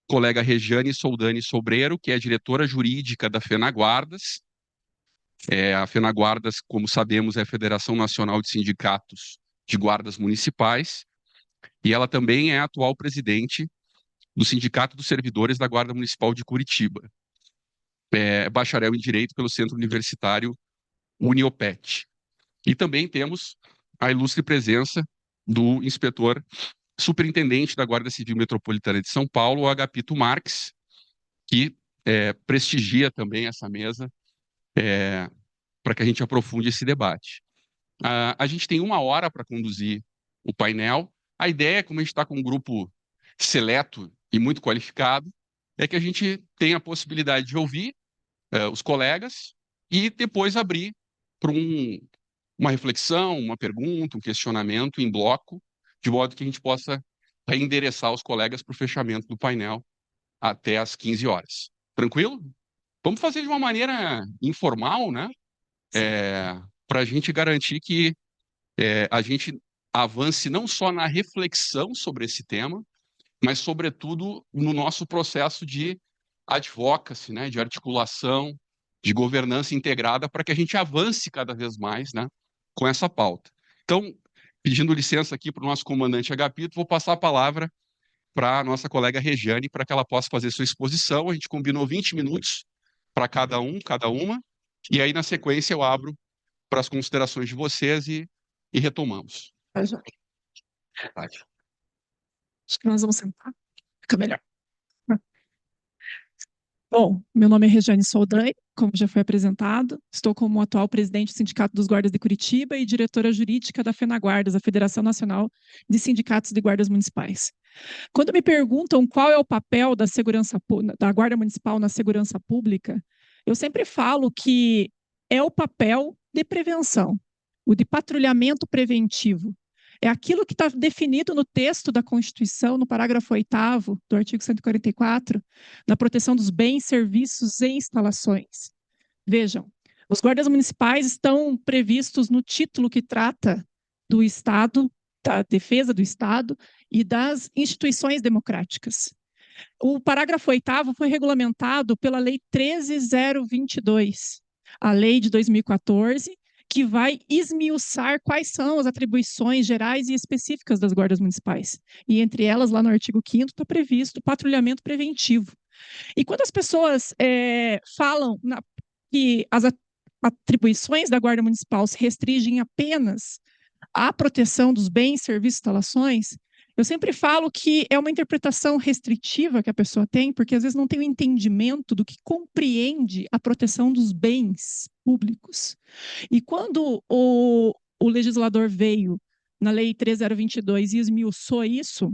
colega Regiane Soldani Sobreiro, que é diretora jurídica da FenaGuardas. A FenaGuardas, como sabemos, é a Federação Nacional de Sindicatos de Guardas Municipais, e ela também é a atual presidente do Sindicato dos Servidores da Guarda Municipal de Curitiba. É bacharel em Direito pelo Centro Universitário Uniopet. E também temos a ilustre presença do inspetor superintendente da Guarda Civil Metropolitana de São Paulo, o Agapito Marques, que prestigia também essa mesa para que a gente aprofunde esse debate. A gente tem 1 hora para conduzir o painel. A ideia, como a gente está com um grupo seleto e muito qualificado, é que a gente tenha a possibilidade de ouvir os colegas e depois abrir para uma reflexão, uma pergunta, um questionamento em bloco, de modo que a gente possa reendereçar os colegas para o fechamento do painel até às 15 horas. Tranquilo? Vamos fazer de uma maneira informal, né? Para a gente garantir que a gente avance não só na reflexão sobre esse tema, mas, sobretudo, no nosso processo de advocacy, né? De articulação, de governança integrada, para que a gente avance cada vez mais, né? Com essa pauta. Então, pedindo licença aqui para o nosso comandante Agapito, vou passar a palavra para a nossa colega Regiane, para que ela possa fazer sua exposição. A gente combinou 20 minutos para cada um, cada uma, e aí, na sequência, eu abro para as considerações de vocês e retomamos. Acho que nós vamos sentar. Fica melhor. Bom, meu nome é Regiane Soldani, como já foi apresentado. Estou como atual presidente do Sindicato dos Guardas de Curitiba e diretora jurídica da FenaGuardas, a Federação Nacional de Sindicatos de Guardas Municipais. Quando me perguntam qual é o papel da Guarda Municipal na segurança pública, eu sempre falo que é o papel de prevenção, o de patrulhamento preventivo. É aquilo que está definido no texto da Constituição, no parágrafo 8º do artigo 144, na proteção dos bens, serviços e instalações. Vejam, os guardas municipais estão previstos no título que trata do Estado, da defesa do Estado e das instituições democráticas. O parágrafo 8º foi regulamentado pela Lei 13.022, a lei de 2014, que vai esmiuçar quais são as atribuições gerais e específicas das guardas municipais. E entre elas, lá no artigo 5º, está previsto o patrulhamento preventivo. E quando as pessoas falam que as atribuições da guarda municipal se restringem apenas à proteção dos bens, serviços e instalações, eu sempre falo que é uma interpretação restritiva que a pessoa tem, porque às vezes não tem o entendimento do que compreende a proteção dos bens públicos. E quando o legislador veio na Lei 13.022 e esmiuçou isso,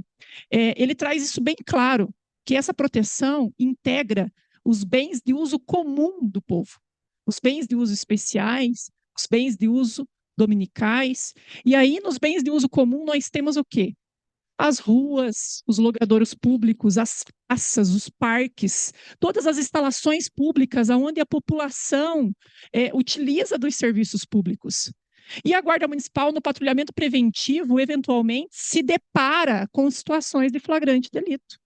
ele traz isso bem claro, que essa proteção integra os bens de uso comum do povo, os bens de uso especiais, os bens de uso dominicais. E aí, nos bens de uso comum, nós temos o quê? As ruas, os logradouros públicos, as praças, os parques, todas as instalações públicas onde a população utiliza dos serviços públicos. E a Guarda Municipal, no patrulhamento preventivo, eventualmente, se depara com situações de flagrante delito.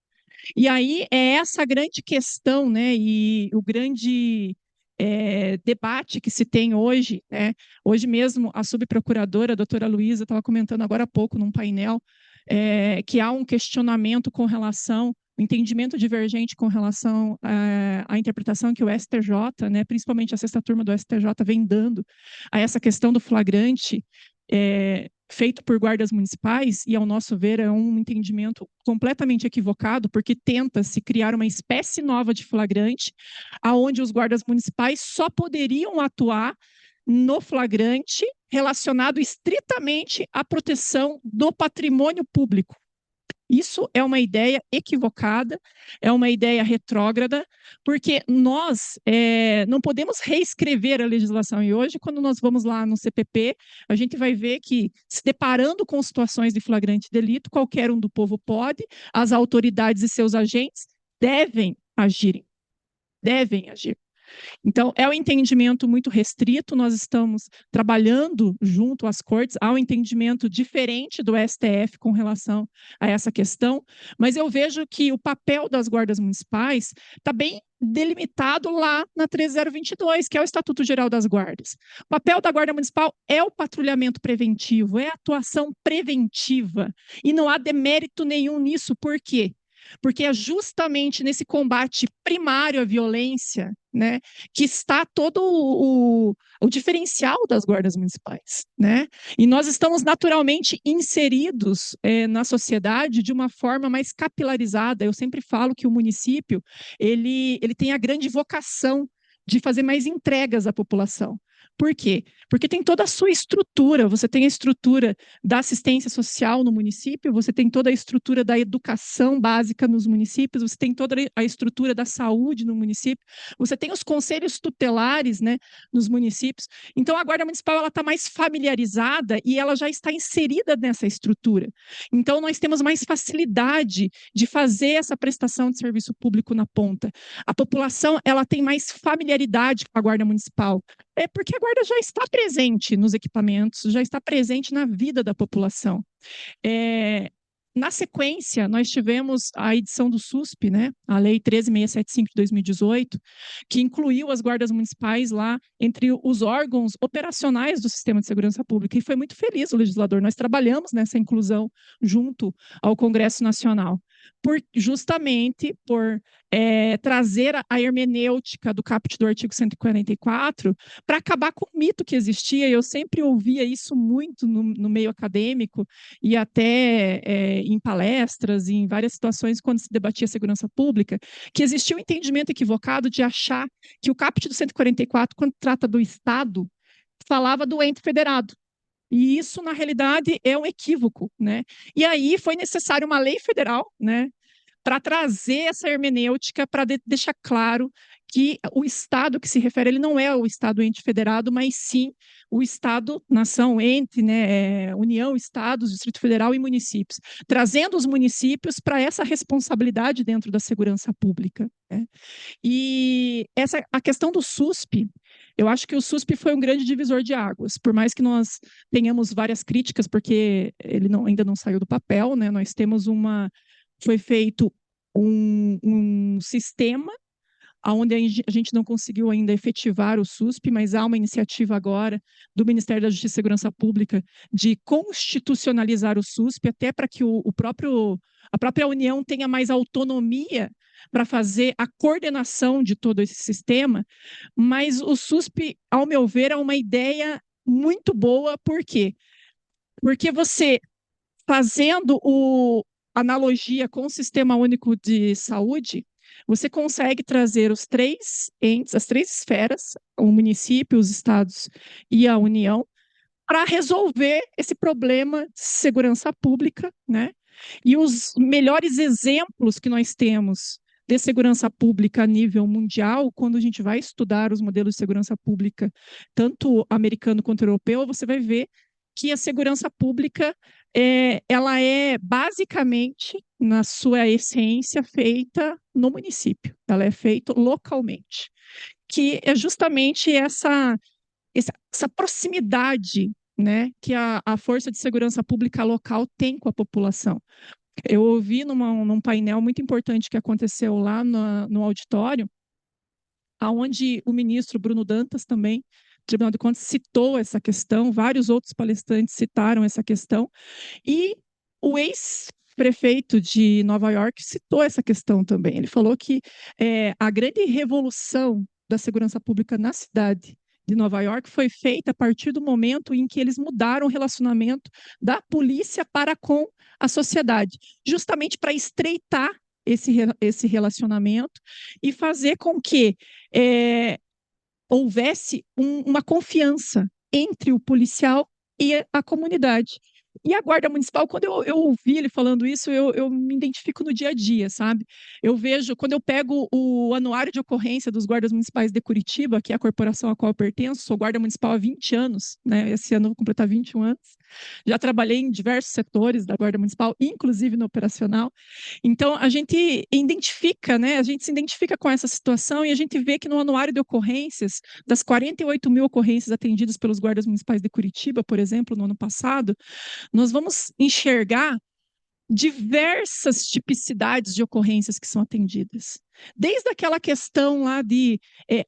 E aí é essa a grande questão, né, e o grande debate que se tem hoje, né? Hoje mesmo a subprocuradora, a doutora Luísa, estava comentando agora há pouco num painel, que há um questionamento com relação, um entendimento divergente com relação à interpretação que o STJ, né, principalmente a 6ª turma do STJ, vem dando a essa questão do flagrante feito por guardas municipais, e ao nosso ver é um entendimento completamente equivocado, porque tenta-se criar uma espécie nova de flagrante, aonde os guardas municipais só poderiam atuar no flagrante relacionado estritamente à proteção do patrimônio público. Isso é uma ideia equivocada, é uma ideia retrógrada, porque nós não podemos reescrever a legislação. E hoje, quando nós vamos lá no CPP, a gente vai ver que, se deparando com situações de flagrante delito, qualquer um do povo pode, as autoridades e seus agentes devem agir. Devem agir. Então, é um entendimento muito restrito, nós estamos trabalhando junto às cortes, há um entendimento diferente do STF com relação a essa questão, mas eu vejo que o papel das guardas municipais está bem delimitado lá na 13022, que é o Estatuto Geral das Guardas. O papel da Guarda Municipal é o patrulhamento preventivo, é a atuação preventiva, e não há demérito nenhum nisso. Por quê? Porque é justamente nesse combate primário à violência, né, que está todo o diferencial das guardas municipais, né? E nós estamos naturalmente inseridos na sociedade de uma forma mais capilarizada. Eu sempre falo que o município ele tem a grande vocação de fazer mais entregas à população. Por quê? Porque tem toda a sua estrutura, você tem a estrutura da assistência social no município, você tem toda a estrutura da educação básica nos municípios, você tem toda a estrutura da saúde no município, você tem os conselhos tutelares, né, nos municípios. Então, a Guarda Municipal ela está mais familiarizada e ela já está inserida nessa estrutura. Então, nós temos mais facilidade de fazer essa prestação de serviço público na ponta. A população ela tem mais familiaridade com a Guarda Municipal. É porque a guarda já está presente nos equipamentos, já está presente na vida da população. Na sequência, nós tivemos a edição do SUSP, né, a Lei 13.675 de 2018, que incluiu as guardas municipais lá entre os órgãos operacionais do Sistema de Segurança Pública. E foi muito feliz o legislador. Nós trabalhamos nessa inclusão junto ao Congresso Nacional, justamente por trazer a hermenêutica do caput do artigo 144 para acabar com o mito que existia. Eu sempre ouvia isso muito no meio acadêmico e até em palestras, em várias situações, quando se debatia segurança pública, que existia um entendimento equivocado de achar que o caput do 144, quando trata do Estado, falava do ente federado. E isso, na realidade, é um equívoco, né? E aí foi necessário uma lei federal, né, para trazer essa hermenêutica, para deixar claro que o Estado que se refere, ele não é o Estado ente federado, mas sim o Estado, nação, ente, né, União, Estados, Distrito Federal e municípios, trazendo os municípios para essa responsabilidade dentro da segurança pública, né? E a questão do SUSP, eu acho que o SUSP foi um grande divisor de águas, por mais que nós tenhamos várias críticas, porque ele ainda não saiu do papel, né? Nós temos foi feito um sistema onde a gente não conseguiu ainda efetivar o SUSP, mas há uma iniciativa agora do Ministério da Justiça e Segurança Pública de constitucionalizar o SUSP, até para que a própria União tenha mais autonomia para fazer a coordenação de todo esse sistema. Mas o SUSP, ao meu ver, é uma ideia muito boa. Por quê? Porque você, fazendo analogia com o Sistema Único de Saúde, você consegue trazer os três entes, as três esferas, o município, os estados e a União, para resolver esse problema de segurança pública, né? E os melhores exemplos que nós temos de segurança pública a nível mundial, quando a gente vai estudar os modelos de segurança pública, tanto americano quanto europeu, você vai ver que a segurança pública ela é basicamente, na sua essência, feita no município, ela é feita localmente, que é justamente essa proximidade, né, que a Força de Segurança Pública local tem com a população. Eu ouvi num painel muito importante que aconteceu lá no auditório, onde o ministro Bruno Dantas também, Tribunal de Contas, citou essa questão, vários outros palestrantes citaram essa questão, e o ex-prefeito de Nova York citou essa questão também. Ele falou que a grande revolução da segurança pública na cidade de Nova York foi feita a partir do momento em que eles mudaram o relacionamento da polícia para com a sociedade, justamente para estreitar esse relacionamento e fazer com que houvesse uma confiança entre o policial e a comunidade. E a Guarda Municipal, quando eu ouvi ele falando isso, eu me identifico no dia a dia, sabe? Eu vejo, quando eu pego o anuário de ocorrência dos guardas municipais de Curitiba, que é a corporação a qual eu pertenço, sou guarda municipal há 20 anos, né? Esse ano eu vou completar 21 anos. Já trabalhei em diversos setores da Guarda Municipal, inclusive no operacional. Então, a gente identifica, né? A gente se identifica com essa situação e a gente vê que no anuário de ocorrências, das 48 mil ocorrências atendidas pelos guardas municipais de Curitiba, por exemplo, no ano passado, nós vamos enxergar diversas tipicidades de ocorrências que são atendidas. Desde aquela questão lá de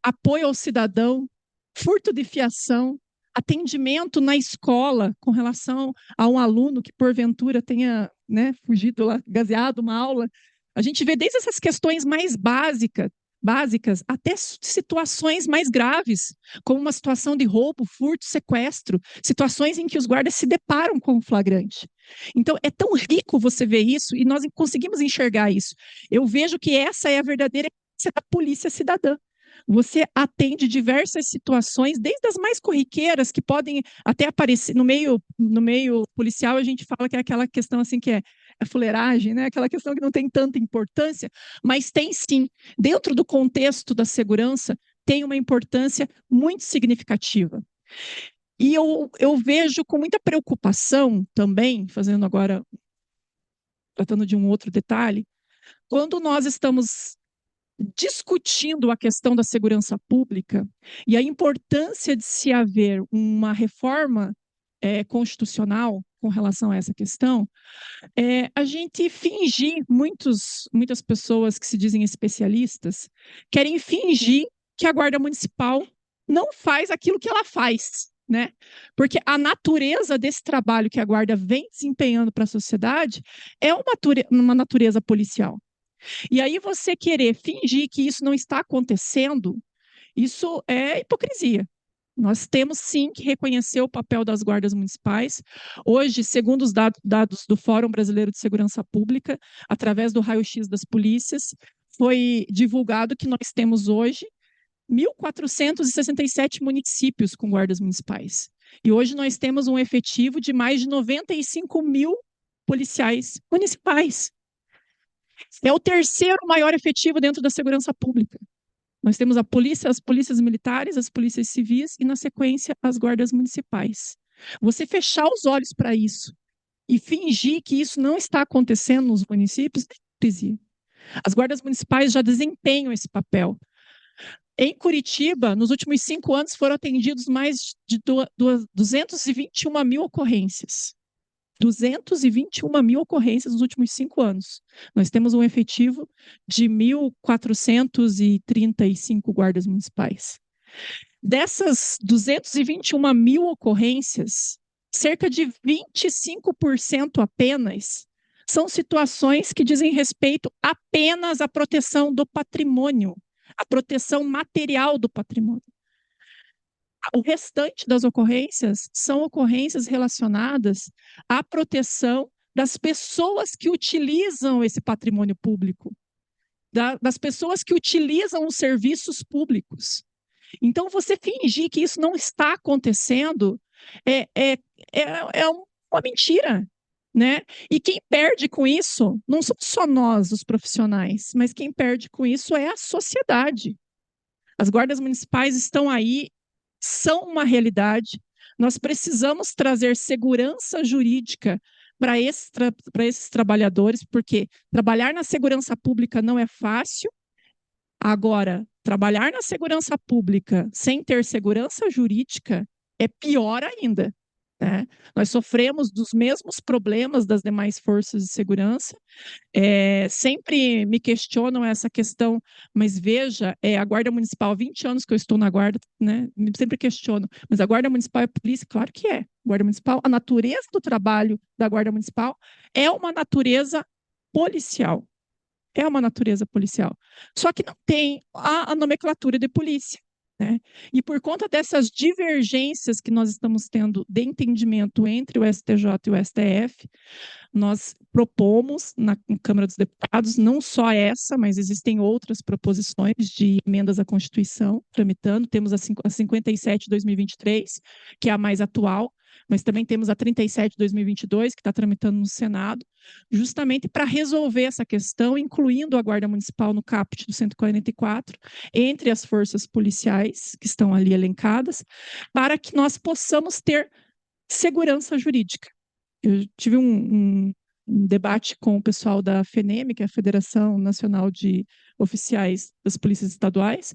apoio ao cidadão, furto de fiação, atendimento na escola com relação a um aluno que porventura tenha, né, fugido lá, gaseado uma aula. A gente vê desde essas questões mais básicas até situações mais graves, como uma situação de roubo, furto, sequestro, situações em que os guardas se deparam com o flagrante. Então, é tão rico você ver isso e nós conseguimos enxergar isso. Eu vejo que essa é a verdadeira essência da polícia cidadã. Você atende diversas situações, desde as mais corriqueiras, que podem até aparecer no meio policial, a gente fala que é aquela questão assim que é a fuleiragem, né? Aquela questão que não tem tanta importância, mas tem sim, dentro do contexto da segurança, tem uma importância muito significativa. E eu vejo com muita preocupação também, fazendo agora, tratando de um outro detalhe, quando nós estamos discutindo a questão da segurança pública e a importância de se haver uma reforma constitucional com relação a essa questão, a gente fingir, muitas pessoas que se dizem especialistas, querem fingir que a Guarda Municipal não faz aquilo que ela faz, né? Porque a natureza desse trabalho que a Guarda vem desempenhando para a sociedade é uma natureza policial. E aí você querer fingir que isso não está acontecendo, isso é hipocrisia. Nós temos sim que reconhecer o papel das guardas municipais. Hoje, segundo os dados do Fórum Brasileiro de Segurança Pública, através do raio-x das polícias, foi divulgado que nós temos hoje 1.467 municípios com guardas municipais. E hoje nós temos um efetivo de mais de 95 mil policiais municipais. É o terceiro maior efetivo dentro da segurança pública. Nós temos a polícia, as polícias militares, as polícias civis e, na sequência, as guardas municipais. Você fechar os olhos para isso e fingir que isso não está acontecendo nos municípios é hipocrisia. As guardas municipais já desempenham esse papel. Em Curitiba, nos últimos 5 anos, foram atendidos mais de 221 mil ocorrências. 221 mil ocorrências nos últimos 5 anos. Nós temos um efetivo de 1.435 guardas municipais. Dessas 221 mil ocorrências, cerca de 25% apenas são situações que dizem respeito apenas à proteção do patrimônio, à proteção material do patrimônio. O restante das ocorrências são ocorrências relacionadas à proteção das pessoas que utilizam esse patrimônio público, das pessoas que utilizam os serviços públicos. Então, você fingir que isso não está acontecendo é uma mentira, né? E quem perde com isso não somos só nós, os profissionais, mas quem perde com isso é a sociedade. As guardas municipais estão aí, são uma realidade. Nós precisamos trazer segurança jurídica para esses trabalhadores, porque trabalhar na segurança pública não é fácil. Agora, trabalhar na segurança pública sem ter segurança jurídica é pior ainda, né? Nós sofremos dos mesmos problemas das demais forças de segurança. Sempre me questionam essa questão, mas veja, a Guarda Municipal, há 20 anos que eu estou na Guarda, né? Sempre questiono, mas a Guarda Municipal é polícia? Claro que é. Guarda Municipal, a natureza do trabalho da Guarda Municipal é uma natureza policial. É uma natureza policial. Só que não tem a nomenclatura de polícia, né? E por conta dessas divergências que nós estamos tendo de entendimento entre o STJ e o STF, nós propomos na Câmara dos Deputados, não só essa, mas existem outras proposições de emendas à Constituição tramitando. Temos a 57 de 2023, que é a mais atual, mas também temos a 37 de 2022, que está tramitando no Senado, justamente para resolver essa questão, incluindo a Guarda Municipal no caput do 144, entre as forças policiais que estão ali elencadas, para que nós possamos ter segurança jurídica. Eu tive um debate com o pessoal da FENEM, que é a Federação Nacional de Oficiais das Polícias Estaduais,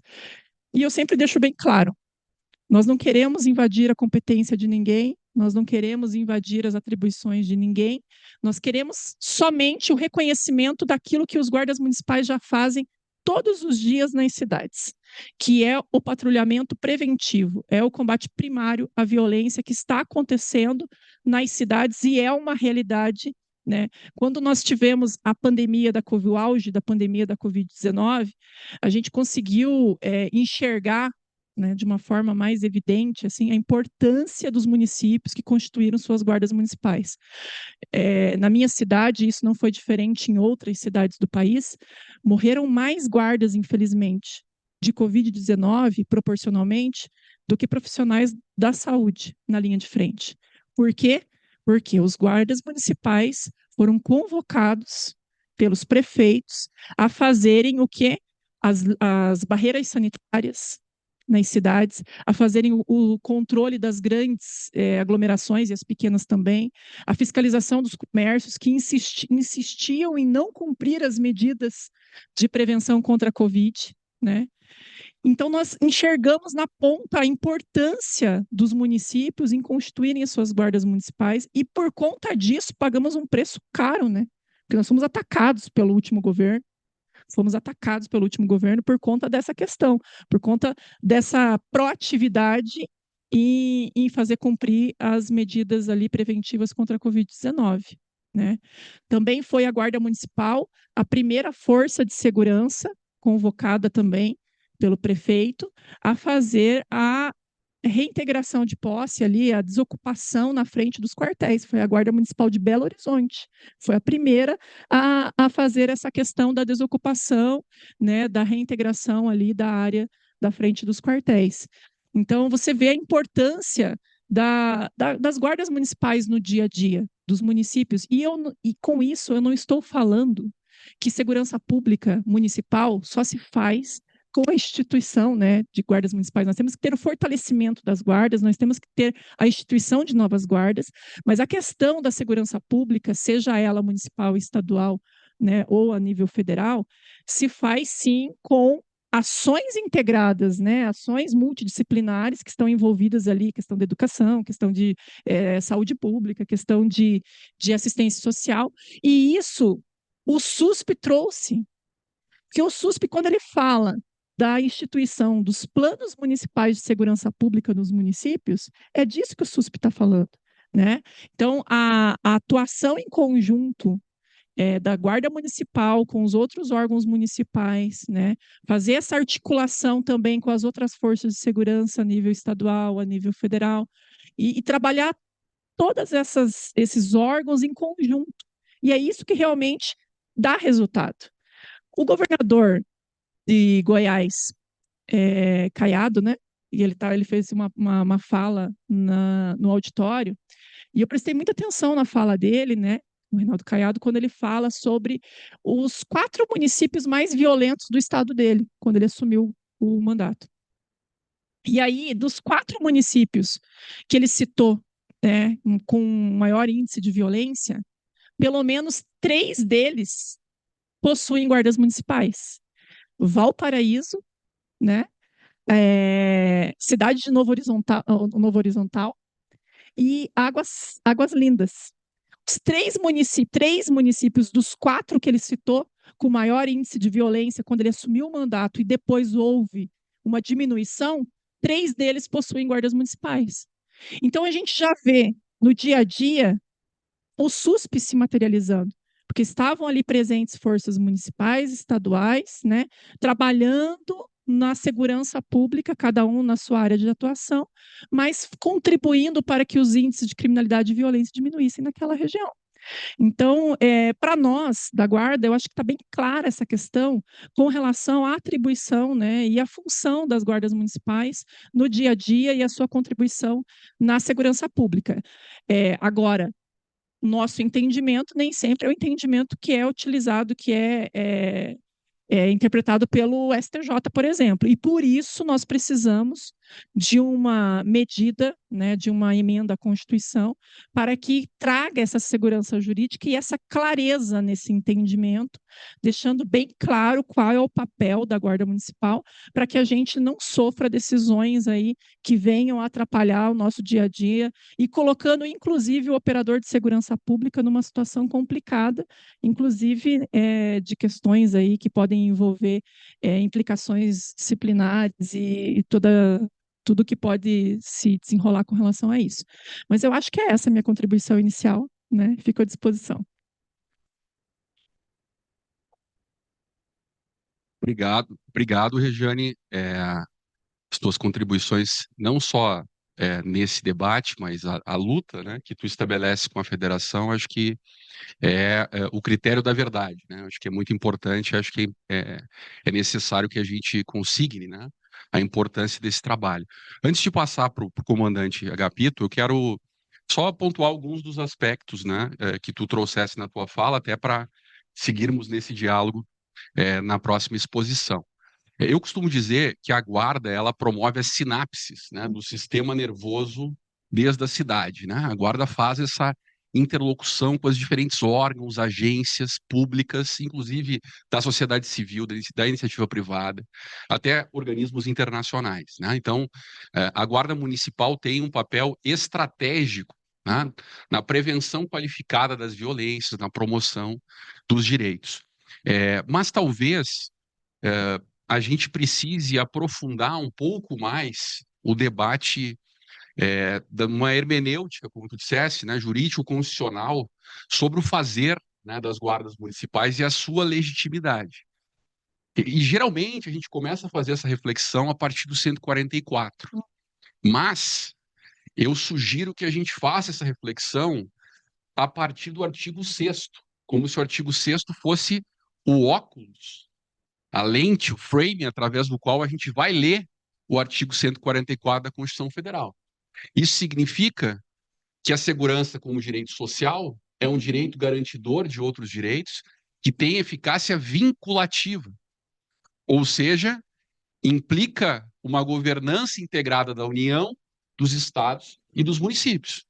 e eu sempre deixo bem claro, nós não queremos invadir a competência de ninguém, nós não queremos invadir as atribuições de ninguém, nós queremos somente o reconhecimento daquilo que os guardas municipais já fazem todos os dias nas cidades, que é o patrulhamento preventivo, é o combate primário à violência que está acontecendo nas cidades e é uma realidade, né? Quando nós tivemos a pandemia o auge da pandemia da Covid-19, a gente conseguiu enxergar, né, de uma forma mais evidente, assim, a importância dos municípios que constituíram suas guardas municipais. Na minha cidade, isso não foi diferente em outras cidades do país, morreram mais guardas, infelizmente, de Covid-19, proporcionalmente, do que profissionais da saúde na linha de frente. Por quê? Porque os guardas municipais foram convocados pelos prefeitos a fazerem o quê? As barreiras sanitárias nas cidades, a fazerem o controle das grandes aglomerações e as pequenas também, a fiscalização dos comércios que insistiam em não cumprir as medidas de prevenção contra a Covid, né? Então, nós enxergamos na ponta a importância dos municípios em constituírem as suas guardas municipais e, por conta disso, pagamos um preço caro, né? Porque nós fomos atacados pelo último governo, por conta dessa questão, por conta dessa proatividade em fazer cumprir as medidas ali preventivas contra a Covid-19, né? Também foi a Guarda Municipal a primeira força de segurança, convocada também pelo prefeito, a fazer a reintegração de posse ali, a desocupação na frente dos quartéis. Foi a Guarda Municipal de Belo Horizonte. Foi a primeira a fazer essa questão da desocupação, né, da reintegração ali da área da frente dos quartéis. Então, você vê a importância das guardas municipais no dia a dia dos municípios. E com isso, eu não estou falando que segurança pública municipal só se faz com a instituição, né, de guardas municipais. Nós temos que ter o fortalecimento das guardas, nós temos que ter a instituição de novas guardas, mas a questão da segurança pública, seja ela municipal, estadual, né, ou a nível federal, se faz sim com ações integradas, né, ações multidisciplinares que estão envolvidas ali, questão da educação, questão de saúde pública, questão de assistência social, e isso o SUSP trouxe, porque o SUSP, quando ele fala da instituição dos planos municipais de segurança pública nos municípios, é disso que o SUSP está falando, né? Então, a atuação em conjunto da Guarda Municipal com os outros órgãos municipais, né? Fazer essa articulação também com as outras forças de segurança a nível estadual, a nível federal, e trabalhar todos esses órgãos em conjunto. E é isso que realmente dá resultado. O governador de Goiás, Caiado, né? E ele fez uma fala no auditório, e eu prestei muita atenção na fala dele, né? O Reinaldo Caiado, quando ele fala sobre os 4 municípios mais violentos do estado dele, quando ele assumiu o mandato. E aí, dos 4 municípios que ele citou, né, com maior índice de violência, pelo menos 3 deles possuem guardas municipais. Valparaíso, né? Cidade de Novo Horizontal e Águas Lindas. Os 3 municípios dos 4 que ele citou, com maior índice de violência, quando ele assumiu o mandato e depois houve uma diminuição, 3 deles possuem guardas municipais. Então, a gente já vê no dia a dia o SUSP se materializando, porque estavam ali presentes forças municipais, estaduais, né, trabalhando na segurança pública, cada um na sua área de atuação, mas contribuindo para que os índices de criminalidade e violência diminuíssem naquela região. Então, para nós, da Guarda, eu acho que está bem clara essa questão com relação à atribuição, né, e à função das guardas municipais no dia a dia e a sua contribuição na segurança pública. Agora, nosso entendimento nem sempre é o entendimento que é utilizado, que é interpretado pelo STJ, por exemplo. E por isso nós precisamos de uma medida, né, de uma emenda à Constituição, para que traga essa segurança jurídica e essa clareza nesse entendimento, deixando bem claro qual é o papel da Guarda Municipal, para que a gente não sofra decisões aí que venham atrapalhar o nosso dia a dia e colocando, inclusive, o operador de segurança pública numa situação complicada, inclusive de questões aí que podem envolver implicações disciplinares e tudo que pode se desenrolar com relação a isso. Mas eu acho que é essa a minha contribuição inicial, né? Fico à disposição. Obrigado, Regiane. As tuas contribuições, não só nesse debate, mas a luta, né, que tu estabelece com a federação, acho que é o critério da verdade, né? Acho que é muito importante, acho que é necessário que a gente consigne, né, a importância desse trabalho. Antes de passar para o comandante Agapito, eu quero só pontuar alguns dos aspectos, né, que tu trouxesse na tua fala, até para seguirmos nesse diálogo na próxima exposição. Eu costumo dizer que a guarda ela promove as sinapses, né, do sistema nervoso desde a cidade, né? A guarda faz essa interlocução com os diferentes órgãos, agências públicas, inclusive da sociedade civil, da iniciativa privada, até organismos internacionais, né? Então, a guarda municipal tem um papel estratégico, né, na prevenção qualificada das violências, na promoção dos direitos. Mas talvez a gente precise aprofundar um pouco mais o debate de uma hermenêutica, como tu dissesse, né, jurídico-constitucional, sobre o fazer, né, das guardas municipais e a sua legitimidade. Geralmente a gente começa a fazer essa reflexão a partir do 144. Mas eu sugiro que a gente faça essa reflexão a partir do artigo 6º, como se o artigo 6º fosse o óculos, a lente, o frame através do qual a gente vai ler o artigo 144 da Constituição Federal. Isso significa que a segurança como direito social é um direito garantidor de outros direitos que tem eficácia vinculativa, ou seja, implica uma governança integrada da União, dos estados e dos municípios.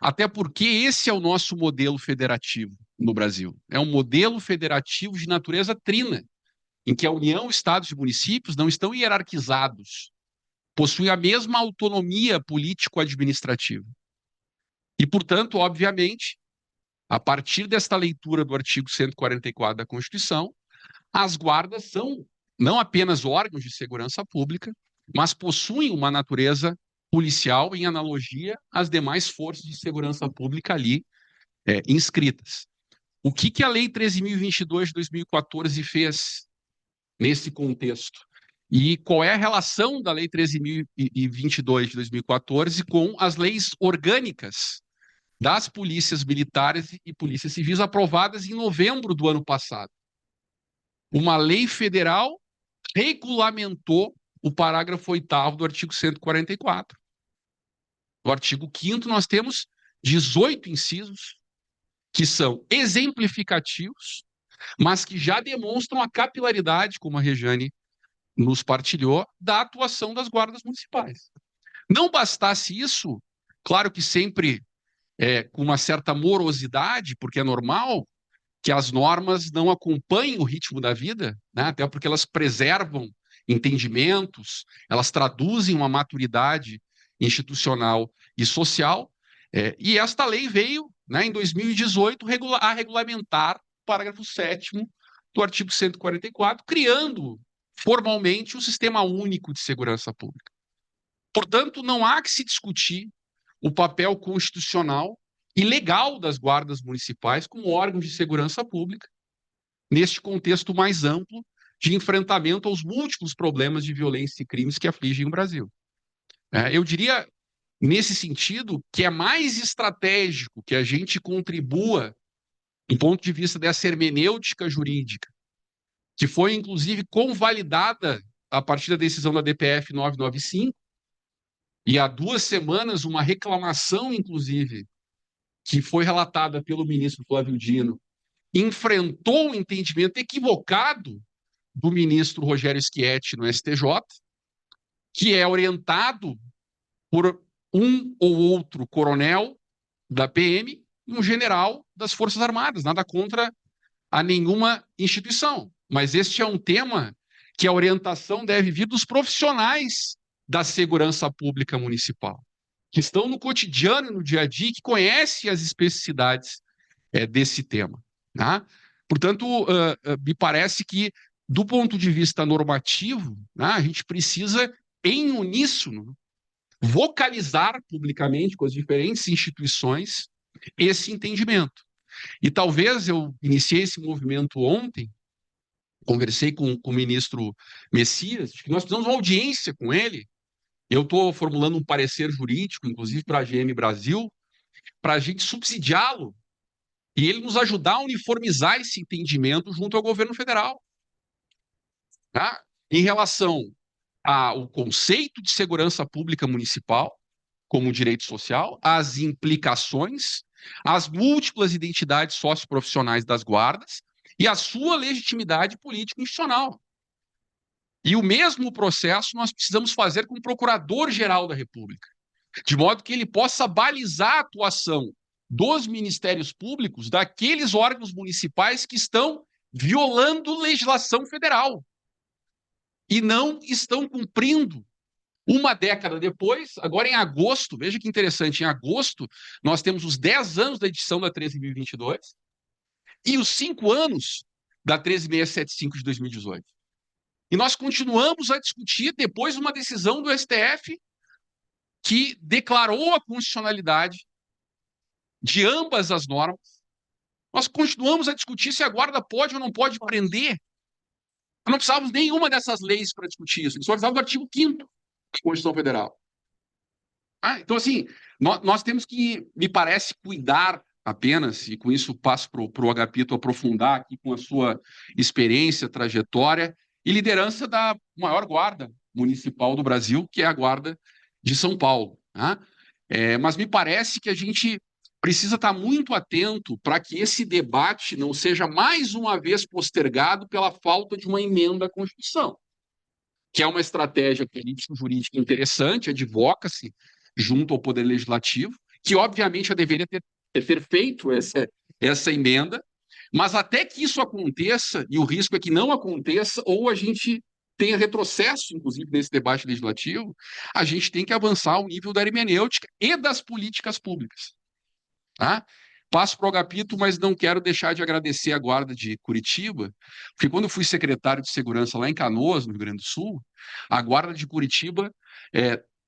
Até porque esse é o nosso modelo federativo no Brasil. É um modelo federativo de natureza trina, em que a União, estados e municípios não estão hierarquizados, possuem a mesma autonomia político-administrativa. E, portanto, obviamente, a partir desta leitura do artigo 144 da Constituição, as guardas são não apenas órgãos de segurança pública, mas possuem uma natureza policial em analogia às demais forças de segurança pública ali inscritas. O que a Lei 13.022 de 2014 fez nesse contexto? E qual é a relação da Lei 13.022 de 2014 com as leis orgânicas das polícias militares e polícias civis aprovadas em novembro do ano passado? Uma lei federal regulamentou o parágrafo 8º do artigo 144. No artigo 5º nós temos 18 incisos que são exemplificativos, mas que já demonstram a capilaridade, como a Regiane nos partilhou, da atuação das guardas municipais. Não bastasse isso, claro que sempre com uma certa morosidade, porque é normal que as normas não acompanhem o ritmo da vida, né? Até porque elas preservam entendimentos, elas traduzem uma maturidade institucional e social, e esta lei veio, né, em 2018 a regulamentar o parágrafo 7º do artigo 144, criando formalmente o Sistema Único de Segurança Pública. Portanto, não há que se discutir o papel constitucional e legal das guardas municipais como órgãos de segurança pública, neste contexto mais amplo de enfrentamento aos múltiplos problemas de violência e crimes que afligem o Brasil. Eu diria, nesse sentido, que é mais estratégico que a gente contribua do ponto de vista dessa hermenêutica jurídica, que foi, inclusive, convalidada a partir da decisão da DPF 995, e há 2 semanas uma reclamação, inclusive, que foi relatada pelo ministro Flávio Dino, enfrentou o entendimento equivocado do ministro Rogério Schietti no STJ, que é orientado por um ou outro coronel da PM e um general das Forças Armadas, nada contra a nenhuma instituição. Mas este é um tema que a orientação deve vir dos profissionais da segurança pública municipal, que estão no cotidiano, no dia a dia, que conhecem as especificidades desse tema. Tá? Portanto, me parece que, do ponto de vista normativo, a gente precisa, em uníssono, vocalizar publicamente com as diferentes instituições esse entendimento. E talvez eu iniciei esse movimento ontem, conversei com o ministro Messias, que nós precisamos de uma audiência com ele. Eu estou formulando um parecer jurídico, inclusive para a GM Brasil, para a gente subsidiá-lo e ele nos ajudar a uniformizar esse entendimento junto ao governo federal. Tá? Em relação ao conceito de segurança pública municipal como direito social, as implicações, as múltiplas identidades socioprofissionais das guardas e a sua legitimidade política institucional. E o mesmo processo nós precisamos fazer com o Procurador-Geral da República, de modo que ele possa balizar a atuação dos ministérios públicos daqueles órgãos municipais que estão violando legislação federal e não estão cumprindo. Uma década depois, agora em agosto, veja que interessante, em agosto nós temos os 10 anos da edição da 13.022 e os 5 anos da 13.675 de 2018. E nós continuamos a discutir depois uma decisão do STF que declarou a constitucionalidade de ambas as normas. Nós continuamos a discutir se a guarda pode ou não pode prender. Nós não precisávamos nenhuma dessas leis para discutir isso. A gente só precisava do artigo 5º da Constituição Federal. Então, assim, nós temos que, me parece, cuidar apenas, e com isso passo para o Agapito aprofundar aqui com a sua experiência, trajetória e liderança da maior guarda municipal do Brasil, que é a Guarda de São Paulo. Tá? Mas me parece que a gente precisa estar muito atento para que esse debate não seja mais uma vez postergado pela falta de uma emenda à Constituição, que é uma estratégia político-jurídica interessante, advoca-se junto ao Poder Legislativo, que obviamente já deveria ter feito essa emenda, mas até que isso aconteça, e o risco é que não aconteça, ou a gente tenha retrocesso, inclusive, nesse debate legislativo, a gente tem que avançar ao nível da hermenêutica e das políticas públicas. Tá? Passo para o Agapito, mas não quero deixar de agradecer a Guarda de Curitiba, porque quando eu fui secretário de Segurança lá em Canoas, no Rio Grande do Sul, a Guarda de Curitiba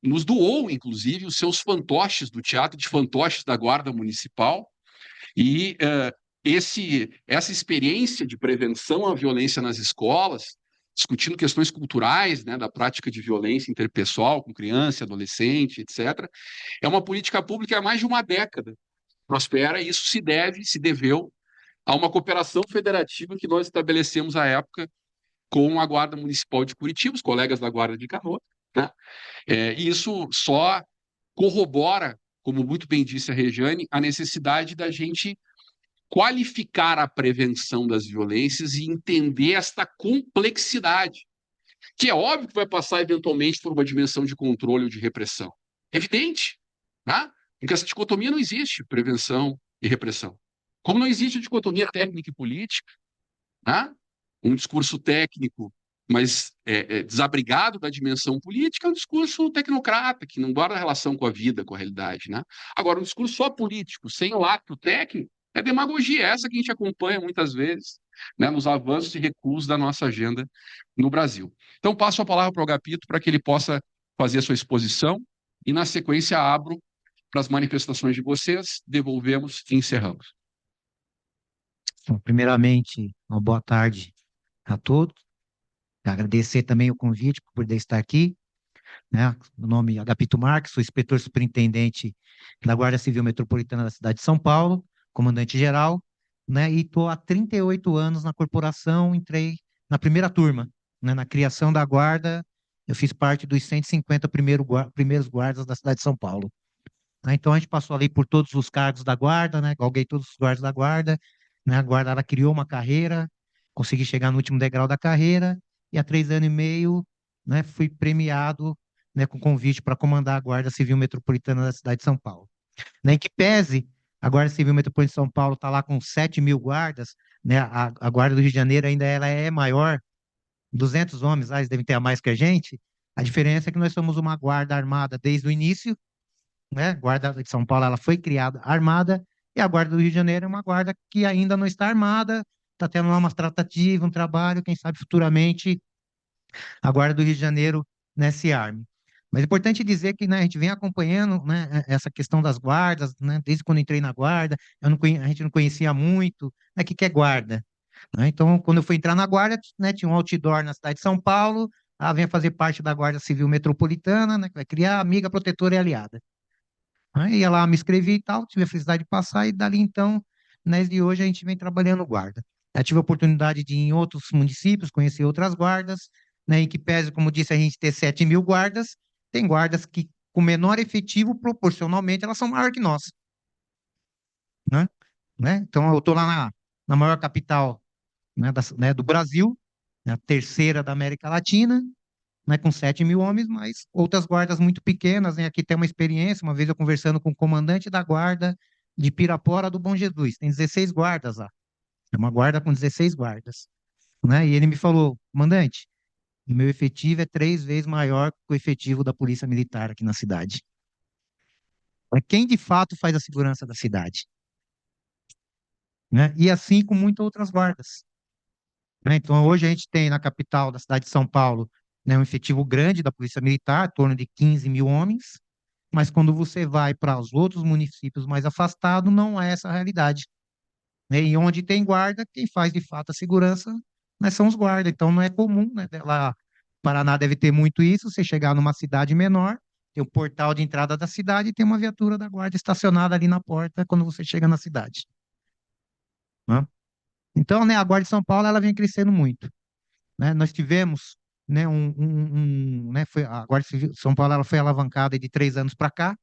nos doou, inclusive, os seus fantoches do Teatro de Fantoches da Guarda Municipal, e essa experiência de prevenção à violência nas escolas, discutindo questões culturais, né, da prática de violência interpessoal com criança, adolescente, etc., é uma política pública há mais de uma década. Prospera, e isso se deveu a uma cooperação federativa que nós estabelecemos à época com a Guarda Municipal de Curitiba, os colegas da Guarda de Canoas, né? E isso só corrobora, como muito bem disse a Rejane, a necessidade da gente qualificar a prevenção das violências e entender esta complexidade, que é óbvio que vai passar eventualmente por uma dimensão de controle ou de repressão. Evidente, tá? Porque essa dicotomia não existe, prevenção e repressão. Como não existe a dicotomia técnica e política, tá? Um discurso técnico, mas desabrigado da dimensão política, é um discurso tecnocrata, que não guarda relação com a vida, com a realidade. Né? Agora, um discurso só político, sem o ato técnico, é demagogia, essa que a gente acompanha muitas vezes, né, nos avanços e recuos da nossa agenda no Brasil. Então, passo a palavra para o Agapito para que ele possa fazer a sua exposição e, na sequência, abro para as manifestações de vocês, devolvemos e encerramos. Bom, primeiramente, uma boa tarde a todos. Agradecer também o convite por poder estar aqui. Né? Meu nome é Agapito Marques, sou inspetor superintendente da Guarda Civil Metropolitana da cidade de São Paulo, comandante-geral, né? E estou há 38 anos na corporação, entrei na primeira turma, né? Na criação da guarda, eu fiz parte dos 150 primeiros guardas da cidade de São Paulo. Né? Então a gente passou ali por todos os cargos da guarda, né? Galguei todos os guardas da guarda, né? A guarda ela criou uma carreira, consegui chegar no último degrau da carreira e há 3 anos e meio, né? Fui premiado, né? Com convite para comandar a Guarda Civil Metropolitana da cidade de São Paulo. Né? Em que pese a Guarda Civil Metropolitana de São Paulo está lá com 7 mil guardas, né? A Guarda do Rio de Janeiro ainda ela é maior, 200 homens, lá, eles devem ter a mais que a gente. A diferença é que nós somos uma guarda armada desde o início, né? A Guarda de São Paulo ela foi criada armada e a Guarda do Rio de Janeiro é uma guarda que ainda não está armada, está tendo lá uma tratativa, um trabalho, quem sabe futuramente a Guarda do Rio de Janeiro, né, se arme. Mas é importante dizer que, né, a gente vem acompanhando, né, essa questão das guardas, né, desde quando entrei na guarda, a gente não conhecia muito, né, o que é guarda, né? Então, quando eu fui entrar na guarda, né, tinha um outdoor na cidade de São Paulo, venha fazer parte da Guarda Civil Metropolitana, né, que vai criar amiga, protetora e aliada. Aí ia lá, me inscrevi e tal, tive a felicidade de passar, e dali então, desde hoje, a gente vem trabalhando guarda. Eu tive a oportunidade de ir em outros municípios, conhecer outras guardas, né, em que pese, como disse, a gente ter 7 mil guardas, tem guardas que, com menor efetivo, proporcionalmente, elas são maiores que nós, né? Então, eu estou lá na maior capital, né, do Brasil, né, a terceira da América Latina, né, com 7 mil homens, mas outras guardas muito pequenas, né? Aqui tem uma experiência, uma vez eu conversando com o comandante da guarda de Pirapora do Bom Jesus, tem 16 guardas lá, é uma guarda com 16 guardas, né? E ele me falou, comandante, o meu efetivo é 3 vezes maior que o efetivo da Polícia Militar aqui na cidade. É quem de fato faz a segurança da cidade, né? E assim com muitas outras guardas, né? Então hoje a gente tem na capital da cidade de São Paulo, né, um efetivo grande da Polícia Militar, em torno de 15 mil homens, mas quando você vai para os outros municípios mais afastados, não é essa a realidade, né? E onde tem guarda, quem faz de fato a segurança, né, são os guardas. Então não é comum, né? Lá, Paraná deve ter muito isso. Você chegar numa cidade menor, tem o portal de entrada da cidade e tem uma viatura da guarda estacionada ali na porta quando você chega na cidade, né? Então, né, a Guarda de São Paulo ela vem crescendo muito, né? Nós tivemos, né, né, a Guarda Civil de São Paulo ela foi alavancada de 3 anos para cá,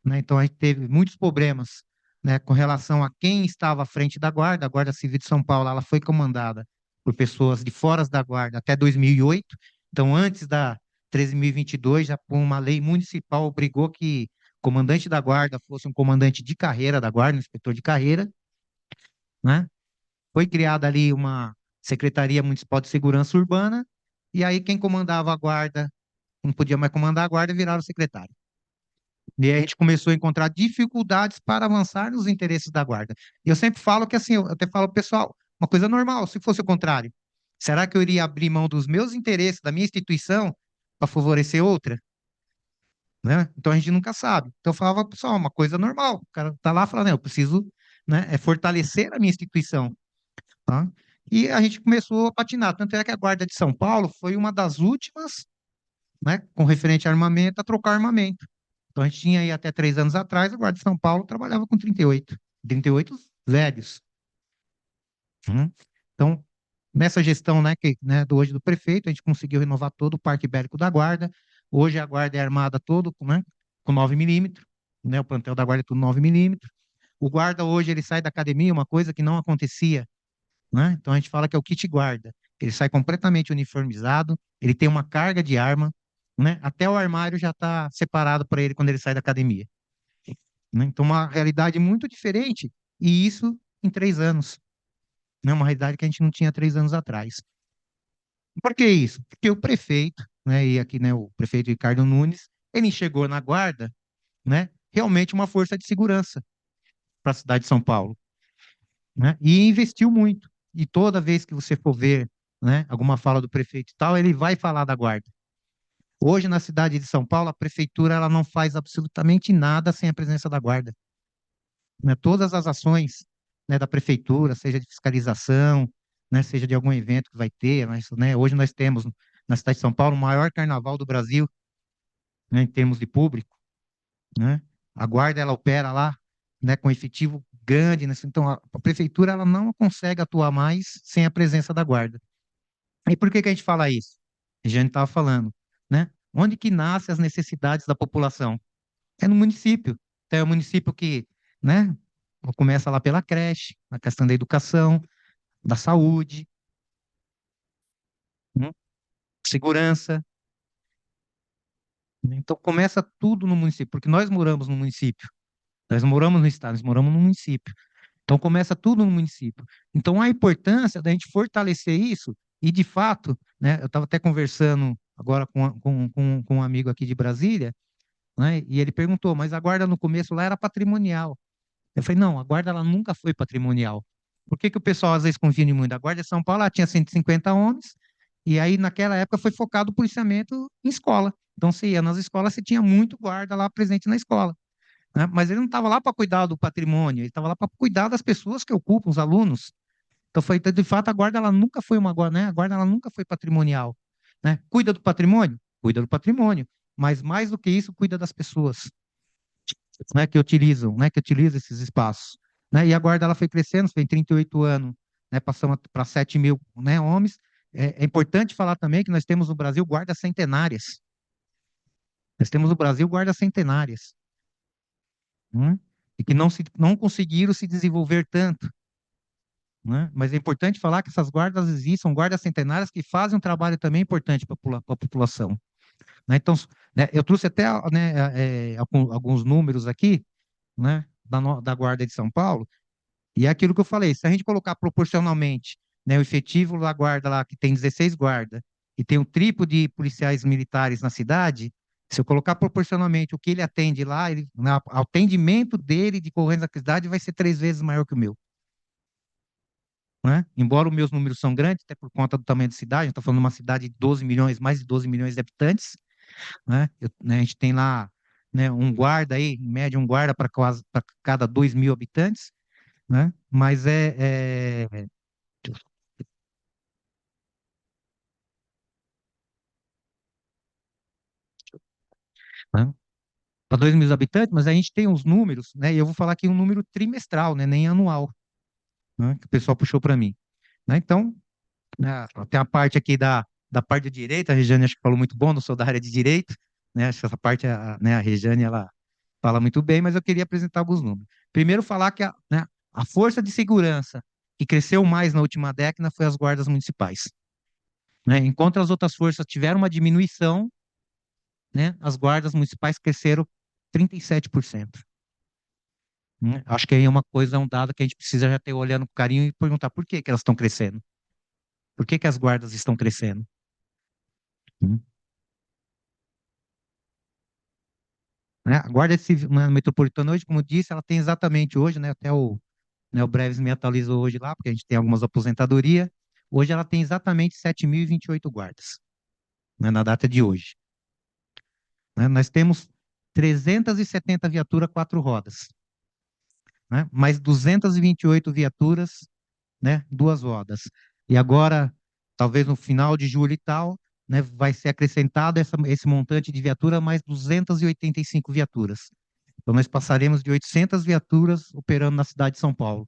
né? Então a gente teve muitos problemas, né, com relação a quem estava à frente da guarda. A Guarda Civil de São Paulo, ela foi comandada por pessoas de fora da guarda até 2008. Então, antes da 13.022, já por uma lei municipal obrigou que o comandante da guarda fosse um comandante de carreira da guarda, um inspetor de carreira, né? Foi criada ali uma Secretaria Municipal de Segurança Urbana, e aí quem comandava a guarda, não podia mais comandar a guarda, viraram o secretário. E aí a gente começou a encontrar dificuldades para avançar nos interesses da guarda. E eu sempre falo que assim, eu até falo, pessoal, uma coisa normal, se fosse o contrário. Será que eu iria abrir mão dos meus interesses, da minha instituição, para favorecer outra? Né? Então a gente nunca sabe. Então eu falava, pessoal, uma coisa normal. O cara tá lá falando, eu preciso, né, fortalecer a minha instituição. Tá? E a gente começou a patinar. Tanto é que a Guarda de São Paulo foi uma das últimas, né, com referente a armamento, a trocar armamento. Então, a gente tinha aí até 3 anos atrás, a Guarda de São Paulo trabalhava com 38 velhos. Então, nessa gestão, né, hoje do prefeito, a gente conseguiu renovar todo o Parque Ibérico da Guarda. Hoje a Guarda é armada todo, né, com 9 mm, né, o plantel da Guarda é tudo 9 mm. O guarda hoje, ele sai da academia, uma coisa que não acontecia, né? Então, a gente fala que é o kit guarda. Ele sai completamente uniformizado, ele tem uma carga de arma, né? Até o armário já está separado para ele quando ele sai da academia, né? Então, uma realidade muito diferente, e isso em 3 anos, né? Uma realidade que a gente não tinha 3 anos atrás. Por que isso? Porque o prefeito, né, e aqui, né, o prefeito Ricardo Nunes, ele enxergou na guarda, né, realmente uma força de segurança para a cidade de São Paulo, né? E investiu muito. E toda vez que você for ver, né, alguma fala do prefeito e tal, ele vai falar da guarda. Hoje, na cidade de São Paulo, a prefeitura ela não faz absolutamente nada sem a presença da guarda, né? Todas as ações, né, da prefeitura, seja de fiscalização, né, seja de algum evento que vai ter, mas, né, hoje nós temos na cidade de São Paulo o maior carnaval do Brasil, né, em termos de público, né? A guarda ela opera lá, né, com efetivo grande, né? Então a prefeitura ela não consegue atuar mais sem a presença da guarda. E por que que a gente fala isso? A gente estava falando, né? Onde que nascem as necessidades da população? É no município. Então é o município que, né? Começa lá pela creche, na questão da educação, da saúde, né? Segurança. Então começa tudo no município, porque nós moramos no município. Nós não moramos no estado, nós moramos no município. Então começa tudo no município. Então a importância da gente fortalecer isso e de fato, né, eu estava até conversando agora com um amigo aqui de Brasília, né, e ele perguntou, mas a guarda no começo lá era patrimonial. Eu falei, não, a guarda ela nunca foi patrimonial. Por que que o pessoal às vezes confunde muito? A guarda de São Paulo ela tinha 150 homens e aí naquela época foi focado o policiamento em escola. Então você ia nas escolas, você tinha muito guarda lá presente na escola, né? Mas ele não estava lá para cuidar do patrimônio, ele estava lá para cuidar das pessoas que ocupam, os alunos. Então, foi, de fato, a guarda ela nunca foi uma guarda, né? A guarda ela nunca foi patrimonial, né? Cuida do patrimônio? Cuida do patrimônio, mas mais do que isso, cuida das pessoas, né, que utilizam esses espaços, né? E a guarda ela foi crescendo, foi em 38 anos, né? Passamos para 7 mil, né, homens. É importante falar também que nós temos no Brasil guardas centenárias. Nós temos no Brasil guardas centenárias, né? E que não conseguiram se desenvolver tanto, né? Mas é importante falar que essas guardas existem, são guardas centenárias que fazem um trabalho também importante para a população, né? Então, né, eu trouxe até, né, alguns números aqui, né, da Guarda de São Paulo, e é aquilo que eu falei, se a gente colocar proporcionalmente, né, o efetivo da guarda lá, que tem 16 guardas, e tem um triplo de policiais militares na cidade, se eu colocar proporcionalmente o que ele atende lá, o atendimento dele de correntes da cidade vai ser 3 vezes maior que o meu, né? Embora os meus números são grandes, até por conta do tamanho da cidade, a gente está falando de uma cidade de 12 milhões, mais de 12 milhões de habitantes, né? Né, a gente tem lá, né, um guarda aí, em média um guarda para cada 2 mil habitantes, né? Mas né, para 2 mil habitantes, mas a gente tem uns números, né? E eu vou falar aqui um número trimestral, né? Nem anual, né? Que o pessoal puxou para mim, né? Então, né, tem a parte aqui da parte de direita, a Regiane acho que falou muito bom, não sou da área de direito, né? Acho que essa parte, né, a Regiane, ela fala muito bem, mas eu queria apresentar alguns números. Primeiro, falar que né, a força de segurança que cresceu mais na última década foi as guardas municipais, né? Enquanto as outras forças tiveram uma diminuição, né, as guardas municipais cresceram 37%. Né? Acho que aí é uma coisa, um dado que a gente precisa já ter olhando com carinho e perguntar por que que elas estão crescendo. Por que que as guardas estão crescendo? Hum. Né? A Guarda Civil Metropolitana hoje, como eu disse, ela tem exatamente hoje, né, até o Breves me atualizou hoje lá, porque a gente tem algumas aposentadorias. Hoje ela tem exatamente 7.028 guardas, né, na data de hoje. Né? Nós temos 370 viaturas 4 rodas, né? Mais 228 viaturas, né, 2 rodas. E agora, talvez no final de julho e tal, né, vai ser acrescentado esse montante de viatura mais 285 viaturas. Então, nós passaremos de 800 viaturas operando na cidade de São Paulo.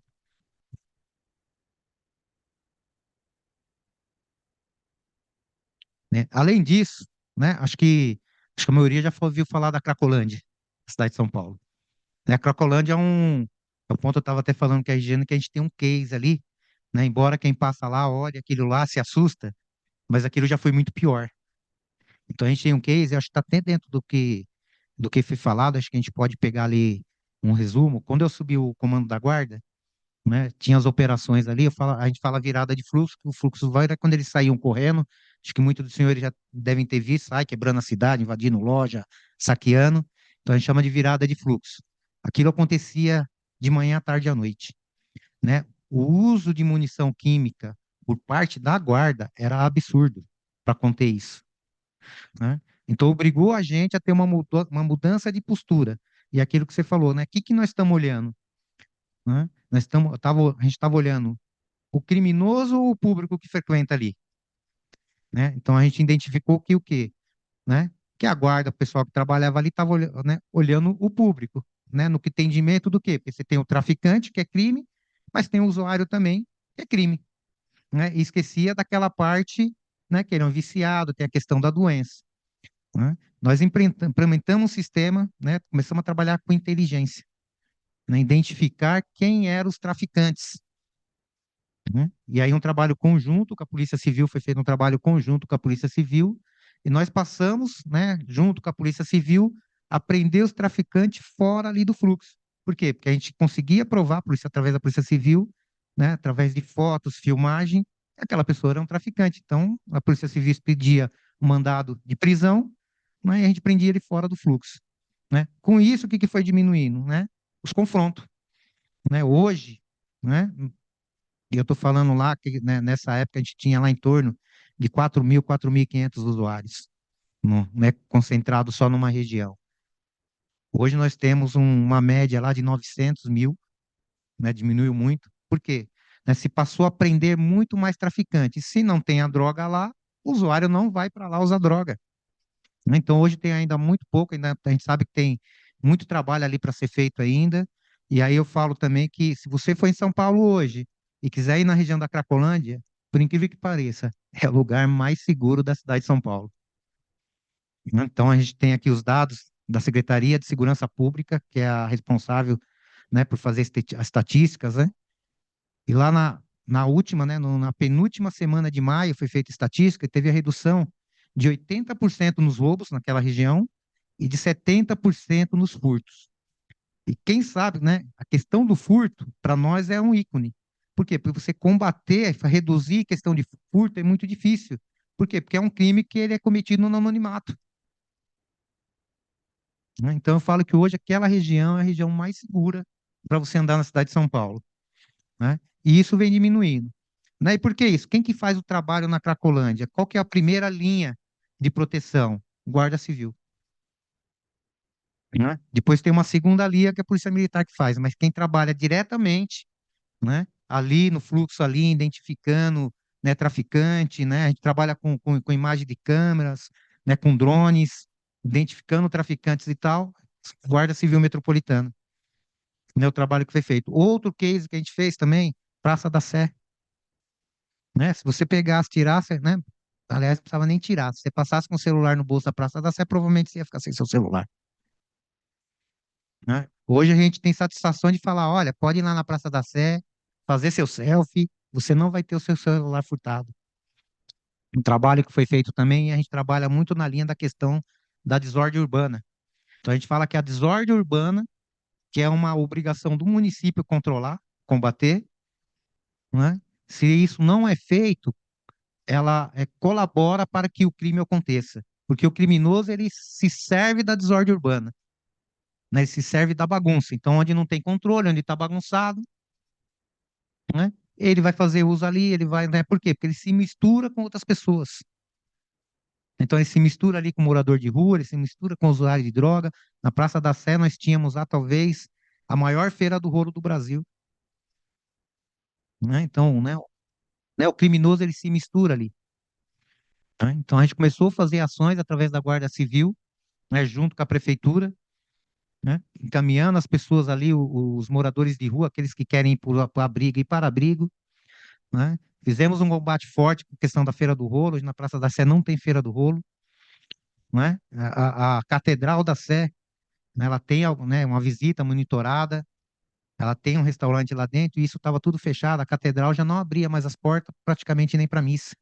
Né? Além disso, né, acho que a maioria já ouviu falar da Cracolândia, cidade de São Paulo. Né, a Cracolândia é um ponto, eu estava até falando com a Regiane, que a gente tem um case ali, né, embora quem passa lá, olha aquilo lá, se assusta, mas aquilo já foi muito pior. Então a gente tem um case, acho que está até dentro do que foi falado, acho que a gente pode pegar ali um resumo. Quando eu subi o comando da guarda, né, tinha as operações ali, a gente fala virada de fluxo, que o fluxo vai era quando eles saíam correndo, acho que muitos dos senhores já devem ter visto, sai quebrando a cidade, invadindo loja, saqueando, então a gente chama de virada de fluxo. Aquilo acontecia de manhã à tarde à noite, né? O uso de munição química por parte da guarda era absurdo para conter isso, né? Então obrigou a gente a ter uma mudança de postura. E aquilo que você falou, né? O que que nós estamos olhando, né? A gente estava olhando o criminoso ou o público que frequenta ali, né? Então a gente identificou que o quê, né? Que a guarda, o pessoal que trabalhava ali estava olhando, né, olhando o público. né, no que tem de medo do quê? Porque você tem o traficante, que é crime, mas tem o usuário também, que é crime, né? E esquecia daquela parte, né, que ele é um viciado, tem a questão da doença, né? Nós implementamos um sistema, né, começamos a trabalhar com inteligência, né, identificar quem eram os traficantes, né? E aí um trabalho conjunto com a Polícia Civil, foi feito um trabalho conjunto com a Polícia Civil, e nós passamos, né, junto com a Polícia Civil, a prender os traficantes fora ali do fluxo. Por quê? Porque a gente conseguia provar, por isso, através da Polícia Civil, né, através de fotos, filmagem, que aquela pessoa era um traficante. Então, a Polícia Civil expedia um mandado de prisão, né, e a gente prendia ele fora do fluxo, né? Com isso, o que que foi diminuindo, né? Os confrontos, né? Hoje, né, e eu estou falando lá que, né, nessa época a gente tinha lá em torno de 4.000, 4.500 usuários, né, concentrado só numa região. Hoje nós temos uma média lá de 900 mil, né, diminuiu muito. Por quê? Né, se passou a prender muito mais traficante. Se não tem a droga lá, o usuário não vai para lá usar droga, né? Então hoje tem ainda muito pouco, ainda, a gente sabe que tem muito trabalho ali para ser feito ainda. E aí eu falo também que se você for em São Paulo hoje e quiser ir na região da Cracolândia, por incrível que pareça, é o lugar mais seguro da cidade de São Paulo, né? Então a gente tem aqui os dados da Secretaria de Segurança Pública, que é a responsável, né, por fazer as estatísticas, né? E lá na última, né, na penúltima semana de maio foi feita estatística e teve a redução de 80% nos roubos naquela região e de 70% nos furtos. E quem sabe, né, a questão do furto, para nós é um ícone. Por quê? Porque você combater, reduzir a questão de furto é muito difícil. Por quê? Porque é um crime que ele é cometido no anonimato, né? Então eu falo que hoje aquela região é a região mais segura para você andar na cidade de São Paulo, né? E isso vem diminuindo, né? E por que isso? Quem que faz o trabalho na Cracolândia? Qual que é a primeira linha de proteção? Guarda Civil, né? Depois tem uma segunda linha que é a Polícia Militar que faz, mas quem trabalha diretamente, né, ali no fluxo ali, identificando, né, traficante, né? A gente trabalha com imagem de câmeras, né, com drones, identificando traficantes e tal, Guarda Civil Metropolitana, né? O trabalho que foi feito. Outro case que a gente fez também, Praça da Sé, né? Se você pegasse, tirasse, né? Aliás, não precisava nem tirar. Se você passasse com o celular no bolso da Praça da Sé, provavelmente você ia ficar sem seu celular, né? Hoje a gente tem satisfação de falar, olha, pode ir lá na Praça da Sé, fazer seu selfie, você não vai ter o seu celular furtado. Um trabalho que foi feito também, a gente trabalha muito na linha da questão da desordem urbana. Então a gente fala que a desordem urbana, que é uma obrigação do município controlar, combater, né? Se isso não é feito, ela colabora para que o crime aconteça. Porque o criminoso, ele se serve da desordem urbana, né? Ele se serve da bagunça. Então, onde não tem controle, onde está bagunçado, né? Ele vai fazer uso ali, ele vai, né? Por quê? Porque ele se mistura com outras pessoas. Então, ele se mistura ali com morador de rua, ele se mistura com usuário de droga. Na Praça da Sé, nós tínhamos lá, talvez, a maior feira do rolo do Brasil, né? Então, né, o criminoso, ele se mistura ali, né? Então, a gente começou a fazer ações através da Guarda Civil, né, junto com a prefeitura, né, encaminhando as pessoas ali, os moradores de rua, aqueles que querem ir para o abrigo e para abrigo, né? Fizemos um combate forte com a questão da Feira do Rolo. Hoje na Praça da Sé não tem Feira do Rolo, né? A Catedral da Sé, né, ela tem, né, uma visita monitorada, ela tem um restaurante lá dentro e isso estava tudo fechado. A catedral já não abria mais as portas, praticamente nem para missa,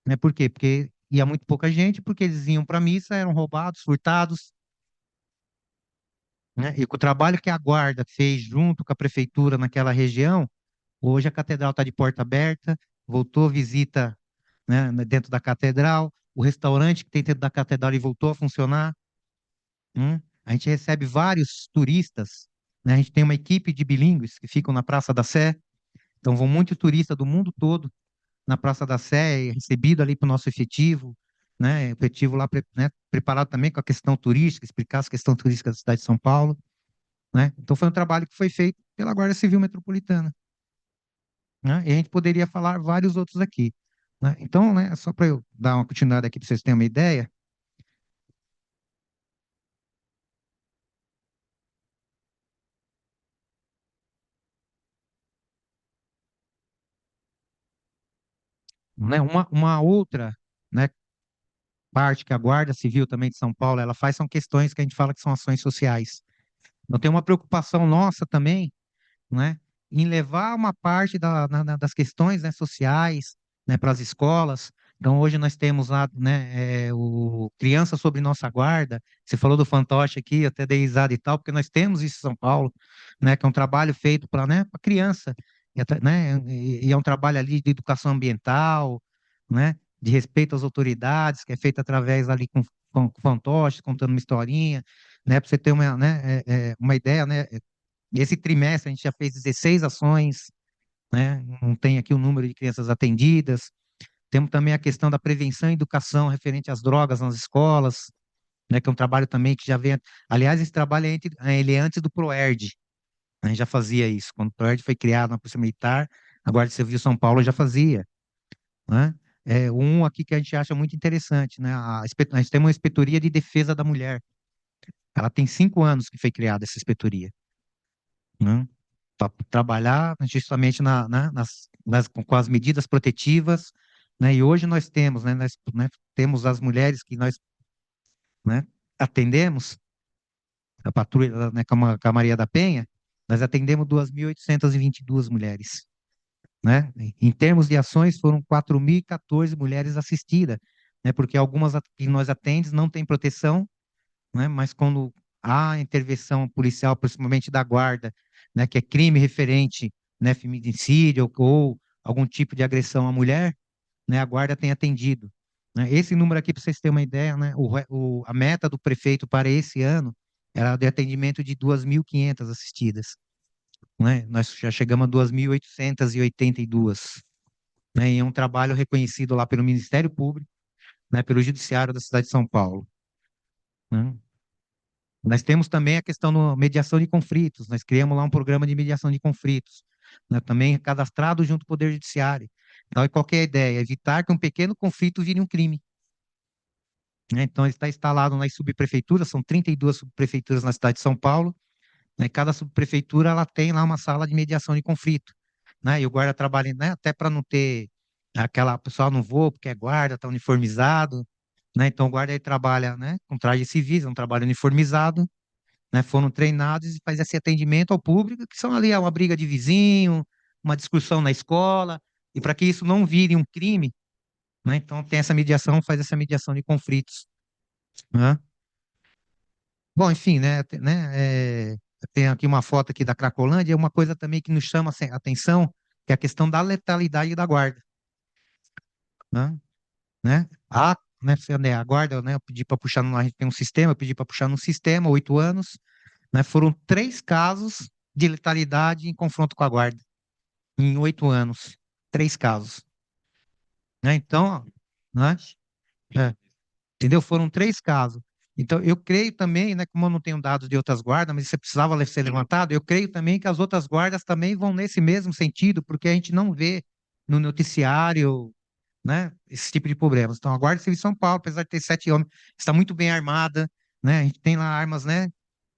né? Por quê? Porque ia muito pouca gente, porque eles iam para missa, eram roubados, furtados, né? E com o trabalho que a guarda fez junto com a prefeitura naquela região, hoje a catedral está de porta aberta, voltou visita, né, dentro da catedral, o restaurante que tem dentro da catedral ele voltou a funcionar, né? A gente recebe vários turistas, né? A gente tem uma equipe de bilíngues que ficam na Praça da Sé, então vão muitos turistas do mundo todo na Praça da Sé, recebido ali para o nosso efetivo, né? Efetivo lá, né, preparado também com a questão turística, explicar as questões turísticas da cidade de São Paulo, né? Então foi um trabalho que foi feito pela Guarda Civil Metropolitana, né? E a gente poderia falar vários outros aqui, né? Então, né, só para eu dar uma continuidade aqui para vocês terem uma ideia, né? Uma outra, né, parte que a Guarda Civil também de São Paulo ela faz são questões que a gente fala que são ações sociais. Então tem uma preocupação nossa também, né, em levar uma parte das questões, né, sociais, né, para as escolas. Então hoje nós temos lá, né, o Criança Sob Nossa Guarda. Você falou do fantoche aqui, eu até dei risada e tal, porque nós temos isso em São Paulo, né, que é um trabalho feito para, né, para criança, né, e é um trabalho ali de educação ambiental, né, de respeito às autoridades, que é feito através ali com fantoches, contando uma historinha, né, para você ter uma, né, uma ideia, né. Esse trimestre a gente já fez 16 ações, né? Não tem aqui o número de crianças atendidas. Temos também a questão da prevenção e educação referente às drogas nas escolas, né? Que é um trabalho também que já vem. Aliás, esse trabalho ele é antes do PROERD. A gente já fazia isso. Quando o PROERD foi criado na Polícia Militar, a Guarda Civil São Paulo já fazia, né? Um aqui que a gente acha muito interessante, né? A gente tem uma inspetoria de defesa da mulher. Ela tem 5 anos que foi criada essa inspetoria, né? Para trabalhar justamente com as medidas protetivas, né? E hoje nós temos, né, temos as mulheres que nós, né, atendemos, a patrulha, né, com a Maria da Penha, nós atendemos 2.822 mulheres, né? Em termos de ações, foram 4.014 mulheres assistidas, né? Porque algumas que nós atendemos não têm proteção, né? Mas quando há intervenção policial, principalmente da guarda, né, que é crime referente, né, feminicídio ou algum tipo de agressão à mulher, né, a guarda tem atendido, né? Esse número aqui, para vocês terem uma ideia, né, a meta do prefeito para esse ano era de atendimento de 2.500 assistidas, né? Nós já chegamos a 2.882, né? E é um trabalho reconhecido lá pelo Ministério Público, né, pelo Judiciário da cidade de São Paulo, né? Nós temos também a questão da mediação de conflitos. Nós criamos lá um programa de mediação de conflitos, né, também cadastrado junto ao Poder Judiciário. Então, qual que é a ideia? Evitar que um pequeno conflito vire um crime, né? Então, ele está instalado nas subprefeituras, são 32 subprefeituras na cidade de São Paulo, né? Cada subprefeitura ela tem lá uma sala de mediação de conflito, né? E o guarda trabalha, né, até para não ter aquela pessoal não voa porque é guarda, está uniformizado, né? Então, o guarda ele trabalha, né, com traje civis, é um trabalho uniformizado, né, foram treinados e faz esse atendimento ao público, que são ali uma briga de vizinho, uma discussão na escola, e para que isso não vire um crime, né, então tem essa mediação, faz essa mediação de conflitos, né? Bom, enfim, tem aqui uma foto aqui da Cracolândia, uma coisa também que nos chama a atenção, que é a questão da letalidade da guarda, né? A guarda, né, eu pedi para puxar, a gente tem um sistema, eu pedi para puxar no sistema, 8 anos, né, foram 3 casos de letalidade em confronto com a guarda, em 8 anos. 3 casos, né? Então, né? É, entendeu? Foram 3 casos. Então, eu creio também, né, como eu não tenho dados de outras guardas, mas isso precisava ser levantado, eu creio também que as outras guardas também vão nesse mesmo sentido, porque a gente não vê no noticiário, né, esse tipo de problemas. Então, a Guarda Civil de São Paulo, apesar de ter 7 homens, está muito bem armada, né? A gente tem lá armas, né?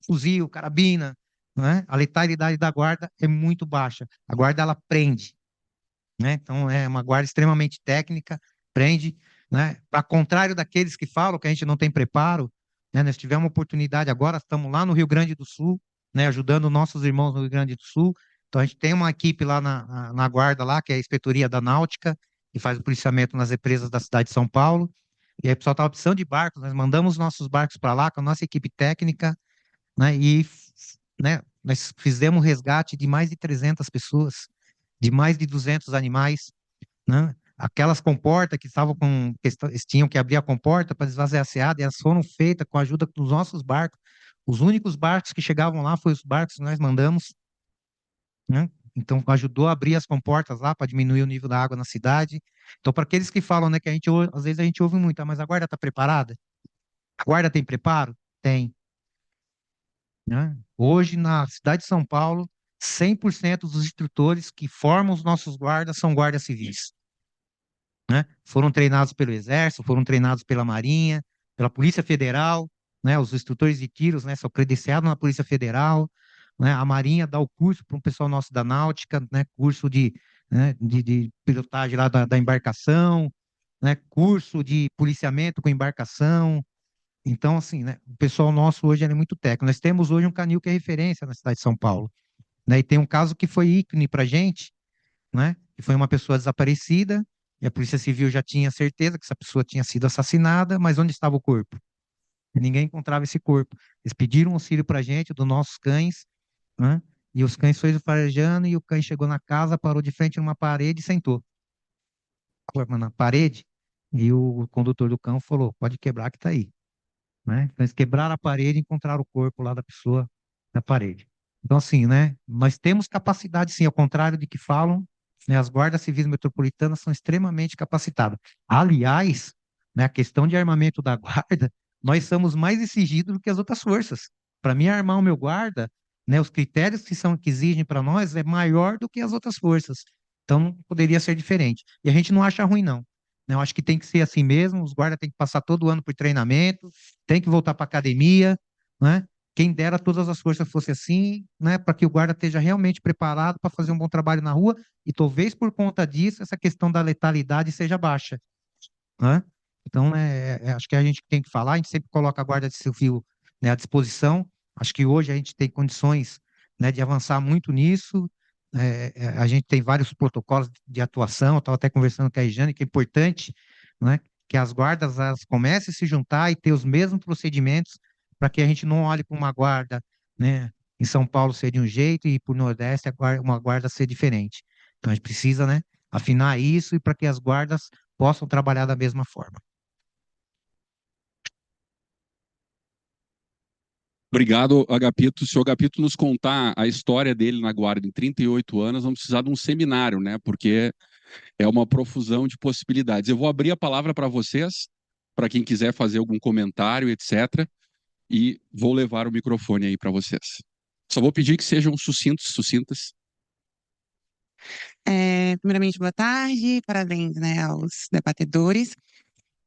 Fuzil, carabina, né? A letalidade da guarda é muito baixa. A guarda ela prende, né? Então é uma guarda extremamente técnica, prende, né? Ao contrário daqueles que falam que a gente não tem preparo, né? Nós tivemos uma oportunidade agora, estamos lá no Rio Grande do Sul, né? Ajudando nossos irmãos no Rio Grande do Sul. Então a gente tem uma equipe lá na guarda lá, que é a Inspetoria da Náutica, que faz o policiamento nas represas da cidade de São Paulo. E aí o pessoal estava precisando de barcos, nós mandamos nossos barcos para lá com a nossa equipe técnica, né? E, né, nós fizemos um resgate de mais de 300 pessoas, de mais de 200 animais, né? Aquelas comportas que estavam eles tinham que abrir a comporta para esvaziar a seada, e elas foram feitas com a ajuda dos nossos barcos. Os únicos barcos que chegavam lá foram os barcos que nós mandamos, né? Então, ajudou a abrir as comportas lá para diminuir o nível da água na cidade. Então, para aqueles que falam, né, que às vezes a gente ouve muito, mas a guarda está preparada? A guarda tem preparo? Tem, né? Hoje, na cidade de São Paulo, 100% dos instrutores que formam os nossos guardas são guardas civis, né? Foram treinados pelo Exército, foram treinados pela Marinha, pela Polícia Federal, né? Os instrutores de tiros, né, são credenciados na Polícia Federal, né? A Marinha dá o curso para um pessoal nosso da Náutica, né? Curso né, de pilotagem lá da embarcação, né, curso de policiamento com embarcação. Então, assim, né, o pessoal nosso hoje ele é muito técnico. Nós temos hoje um canil que é referência na cidade de São Paulo, né, e tem um caso que foi ícone para a gente, né, que foi uma pessoa desaparecida, e a Polícia Civil já tinha certeza que essa pessoa tinha sido assassinada, mas onde estava o corpo? Ninguém encontrava esse corpo. Eles pediram auxílio para a gente, dos nossos cães, né, e os cães foram farejando, e o cão chegou na casa, parou de frente numa parede e sentou na parede, e o condutor do cão falou, pode quebrar que tá aí, né? Então eles quebraram a parede e encontraram o corpo lá da pessoa na parede. Então assim, né? Nós temos capacidade sim, ao contrário de que falam, né? As guardas civis metropolitanas são extremamente capacitadas. Aliás, né, a questão de armamento da guarda, nós somos mais exigidos do que as outras forças. Para mim, armar o meu guarda, né, os critérios que exigem para nós é maior do que as outras forças. Então, não poderia ser diferente. E a gente não acha ruim, não. Né, eu acho que tem que ser assim mesmo, os guardas têm que passar todo ano por treinamento, tem que voltar para academia, né? Quem dera todas as forças fossem assim, né? Para que o guarda esteja realmente preparado para fazer um bom trabalho na rua e talvez por conta disso essa questão da letalidade seja baixa, né? Então, acho que a gente tem que falar, a gente sempre coloca a Guarda Civil, né, à disposição. Acho que hoje a gente tem condições, né, de avançar muito nisso. A gente tem vários protocolos de atuação. Eu estava até conversando com a Regiane, que é importante, né, que as guardas elas comecem a se juntar e ter os mesmos procedimentos para que a gente não olhe para uma guarda, né, em São Paulo ser de um jeito e por Nordeste uma guarda ser diferente. Então a gente precisa, né, afinar isso e para que as guardas possam trabalhar da mesma forma. Obrigado, Agapito. Se o Agapito nos contar a história dele na guarda em 38 anos, vamos precisar de um seminário, né? Porque é uma profusão de possibilidades. Eu vou abrir a palavra para vocês, para quem quiser fazer algum comentário, etc. E vou levar o microfone aí para vocês. Só vou pedir que sejam sucintos, sucintas. Primeiramente, boa tarde, parabéns, né, aos debatedores.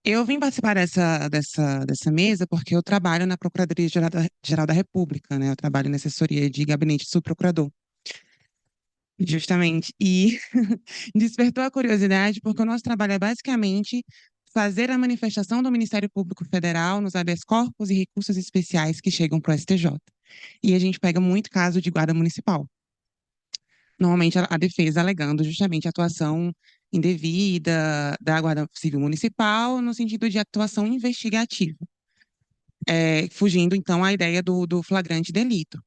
Eu vim participar dessa mesa porque eu trabalho na Procuradoria-Geral da República, né? Eu trabalho na assessoria de gabinete do subprocurador, justamente. E despertou a curiosidade porque o nosso trabalho é basicamente fazer a manifestação do Ministério Público Federal nos habeas corpus e recursos especiais que chegam para o STJ. E a gente pega muito caso de guarda municipal. Normalmente a defesa alegando justamente a atuação indevida da Guarda Civil Municipal no sentido de atuação investigativa, fugindo então à ideia do flagrante delito.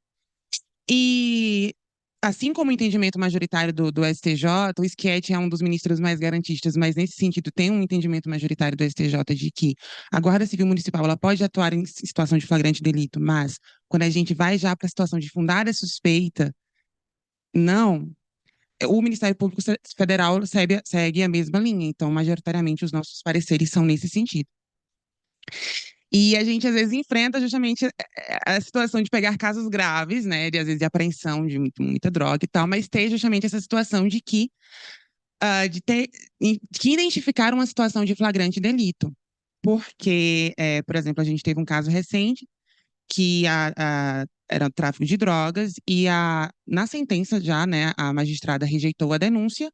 E assim como o entendimento majoritário do STJ, o Schietti é um dos ministros mais garantistas, mas nesse sentido tem um entendimento majoritário do STJ de que a Guarda Civil Municipal ela pode atuar em situação de flagrante delito, mas quando a gente vai já para a situação de fundada suspeita, não. O Ministério Público Federal segue a mesma linha, então, majoritariamente, os nossos pareceres são nesse sentido. E a gente, às vezes, enfrenta justamente a situação de pegar casos graves, né, de, às vezes, de apreensão de muita droga e tal, mas ter justamente essa situação de que, que identificar uma situação de flagrante delito. Porque, por exemplo, a gente teve um caso recente que era tráfico de drogas e na sentença já, né, a magistrada rejeitou a denúncia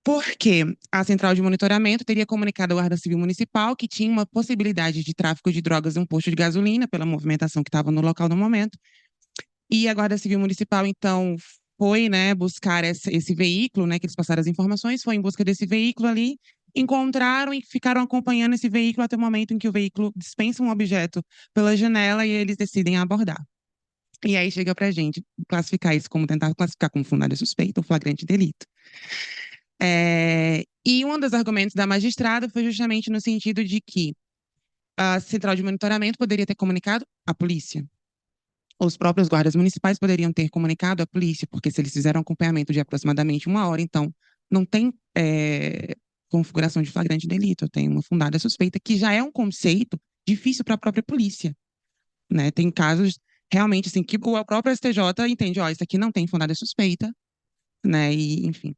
porque a central de monitoramento teria comunicado ao Guarda Civil Municipal que tinha uma possibilidade de tráfico de drogas em um posto de gasolina pela movimentação que estava no local no momento. E a Guarda Civil Municipal, então, foi, né, buscar esse veículo, né, que eles passaram as informações, foi em busca desse veículo ali, encontraram e ficaram acompanhando esse veículo até o momento em que o veículo dispensa um objeto pela janela e eles decidem abordar. E aí chega pra gente classificar isso como tentar classificar como fundada suspeita ou flagrante delito. E um dos argumentos da magistrada foi justamente no sentido de que a central de monitoramento poderia ter comunicado à polícia. Os próprios guardas municipais poderiam ter comunicado à polícia, porque se eles fizeram um acompanhamento de aproximadamente 1 hora, então não tem configuração de flagrante delito, tem uma fundada suspeita, que já é um conceito difícil para a própria polícia, né? Tem casos realmente assim que o próprio STJ entende, ó, isso aqui não tem fundada suspeita, né? E enfim.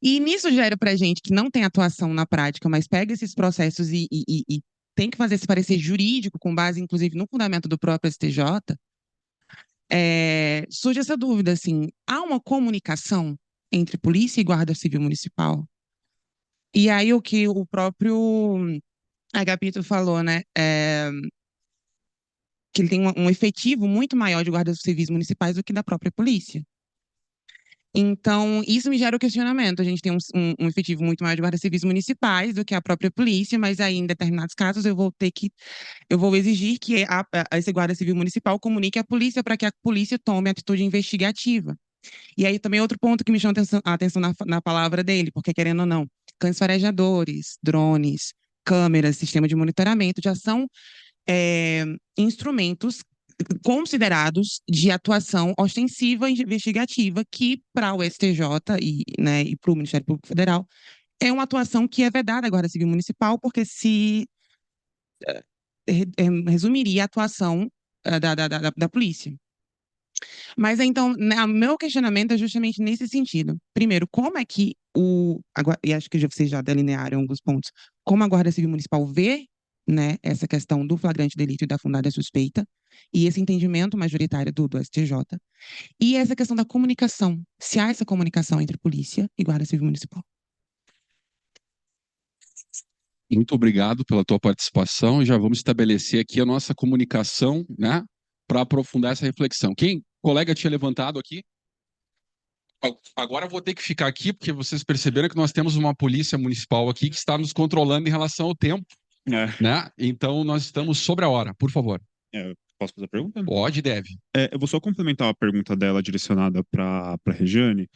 E nisso gera para gente que não tem atuação na prática, mas pega esses processos e tem que fazer esse parecer jurídico com base, inclusive, no fundamento do próprio STJ, surge essa dúvida, assim, há uma comunicação entre polícia e guarda civil municipal. E aí o que o próprio Agapito falou, né, que ele tem um efetivo muito maior de guardas civis municipais do que da própria polícia. Então, isso me gera o questionamento. A gente tem um efetivo muito maior de guardas civis municipais do que a própria polícia, mas aí, em determinados casos, eu vou exigir que esse guarda civil municipal comunique à polícia para que a polícia tome atitude investigativa. E aí também outro ponto que me chama a atenção na palavra dele, porque querendo ou não, cães farejadores, drones, câmeras, sistema de monitoramento já são instrumentos considerados de atuação ostensiva e investigativa que, para o STJ né, e para o Ministério Público Federal, é uma atuação que é vedada à Guarda Civil Municipal, porque se resumiria a atuação da polícia. Mas então, né, meu questionamento é justamente nesse sentido. Primeiro, como é que e acho que vocês já delinearam alguns pontos, como a Guarda Civil Municipal vê, né, essa questão do flagrante delito e da fundada suspeita, e esse entendimento majoritário do STJ, e essa questão da comunicação, se há essa comunicação entre polícia e Guarda Civil Municipal. Muito obrigado pela tua participação e já vamos estabelecer aqui a nossa comunicação, né, para aprofundar essa reflexão. Quem colega tinha levantado aqui? Agora eu vou ter que ficar aqui, porque vocês perceberam que nós temos uma polícia municipal aqui que está nos controlando em relação ao tempo, né? Então nós estamos sobre a hora, por favor. Posso fazer a pergunta? Pode e deve. Eu vou só complementar a pergunta dela direcionada para a Regiane.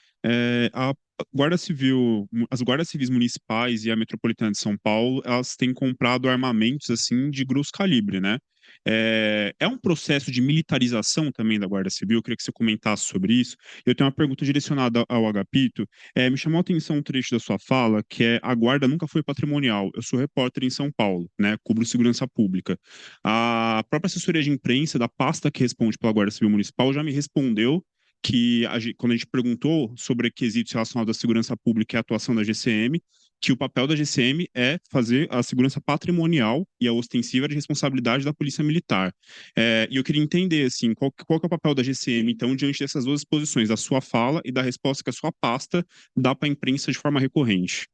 As guardas civis municipais e a metropolitana de São Paulo, elas têm comprado armamentos assim de grosso calibre, né? É um processo de militarização também da Guarda Civil? Eu queria que você comentasse sobre isso. Eu tenho uma pergunta direcionada ao Agapito. Me chamou a atenção um trecho da sua fala, que é: a guarda nunca foi patrimonial. Eu sou repórter em São Paulo, né? Cubro segurança pública. A própria assessoria de imprensa da pasta que responde pela Guarda Civil Municipal já me respondeu que, quando a gente perguntou sobre quesitos relacionados à segurança pública e à atuação da GCM, que o papel da GCM é fazer a segurança patrimonial e a ostensiva de responsabilidade da Polícia Militar. E eu queria entender, assim, qual que é o papel da GCM, então, diante dessas duas posições, da sua fala e da resposta que a sua pasta dá para a imprensa de forma recorrente.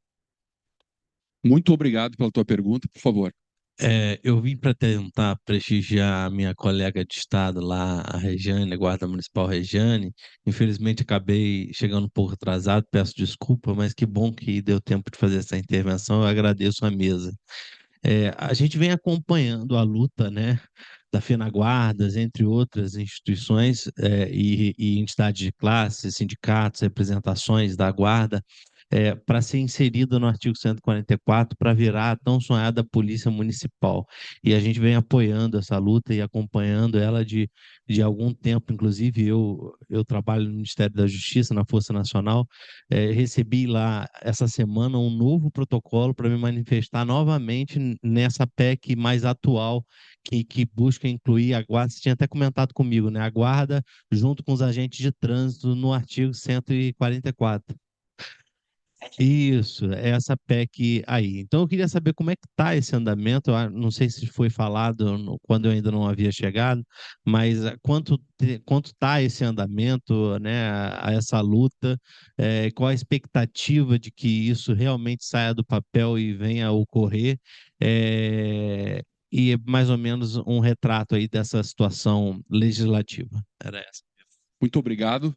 Muito obrigado pela tua pergunta, por favor. Eu vim para tentar prestigiar a minha colega de estado lá, a Regiane, a Guarda Municipal Regiane. Infelizmente, acabei chegando um pouco atrasado, peço desculpa, mas que bom que deu tempo de fazer essa intervenção, eu agradeço a mesa. A gente vem acompanhando a luta, né, da FenaGuardas, entre outras instituições e entidades de classe, sindicatos, representações da Guarda, para ser inserida no artigo 144, para virar a tão sonhada Polícia Municipal. E a gente vem apoiando essa luta e acompanhando ela de algum tempo. Inclusive, eu trabalho no Ministério da Justiça, na Força Nacional, recebi lá essa semana um novo protocolo para me manifestar novamente nessa PEC mais atual, que busca incluir a guarda. Você tinha até comentado comigo, né? A guarda junto com os agentes de trânsito no artigo 144. Isso, é essa PEC aí. Então, eu queria saber como é que está esse andamento. Eu não sei se foi falado quando eu ainda não havia chegado, mas quanto está esse andamento, né, a essa luta, qual a expectativa de que isso realmente saia do papel e venha a ocorrer, e mais ou menos um retrato aí dessa situação legislativa. Era essa. Muito obrigado.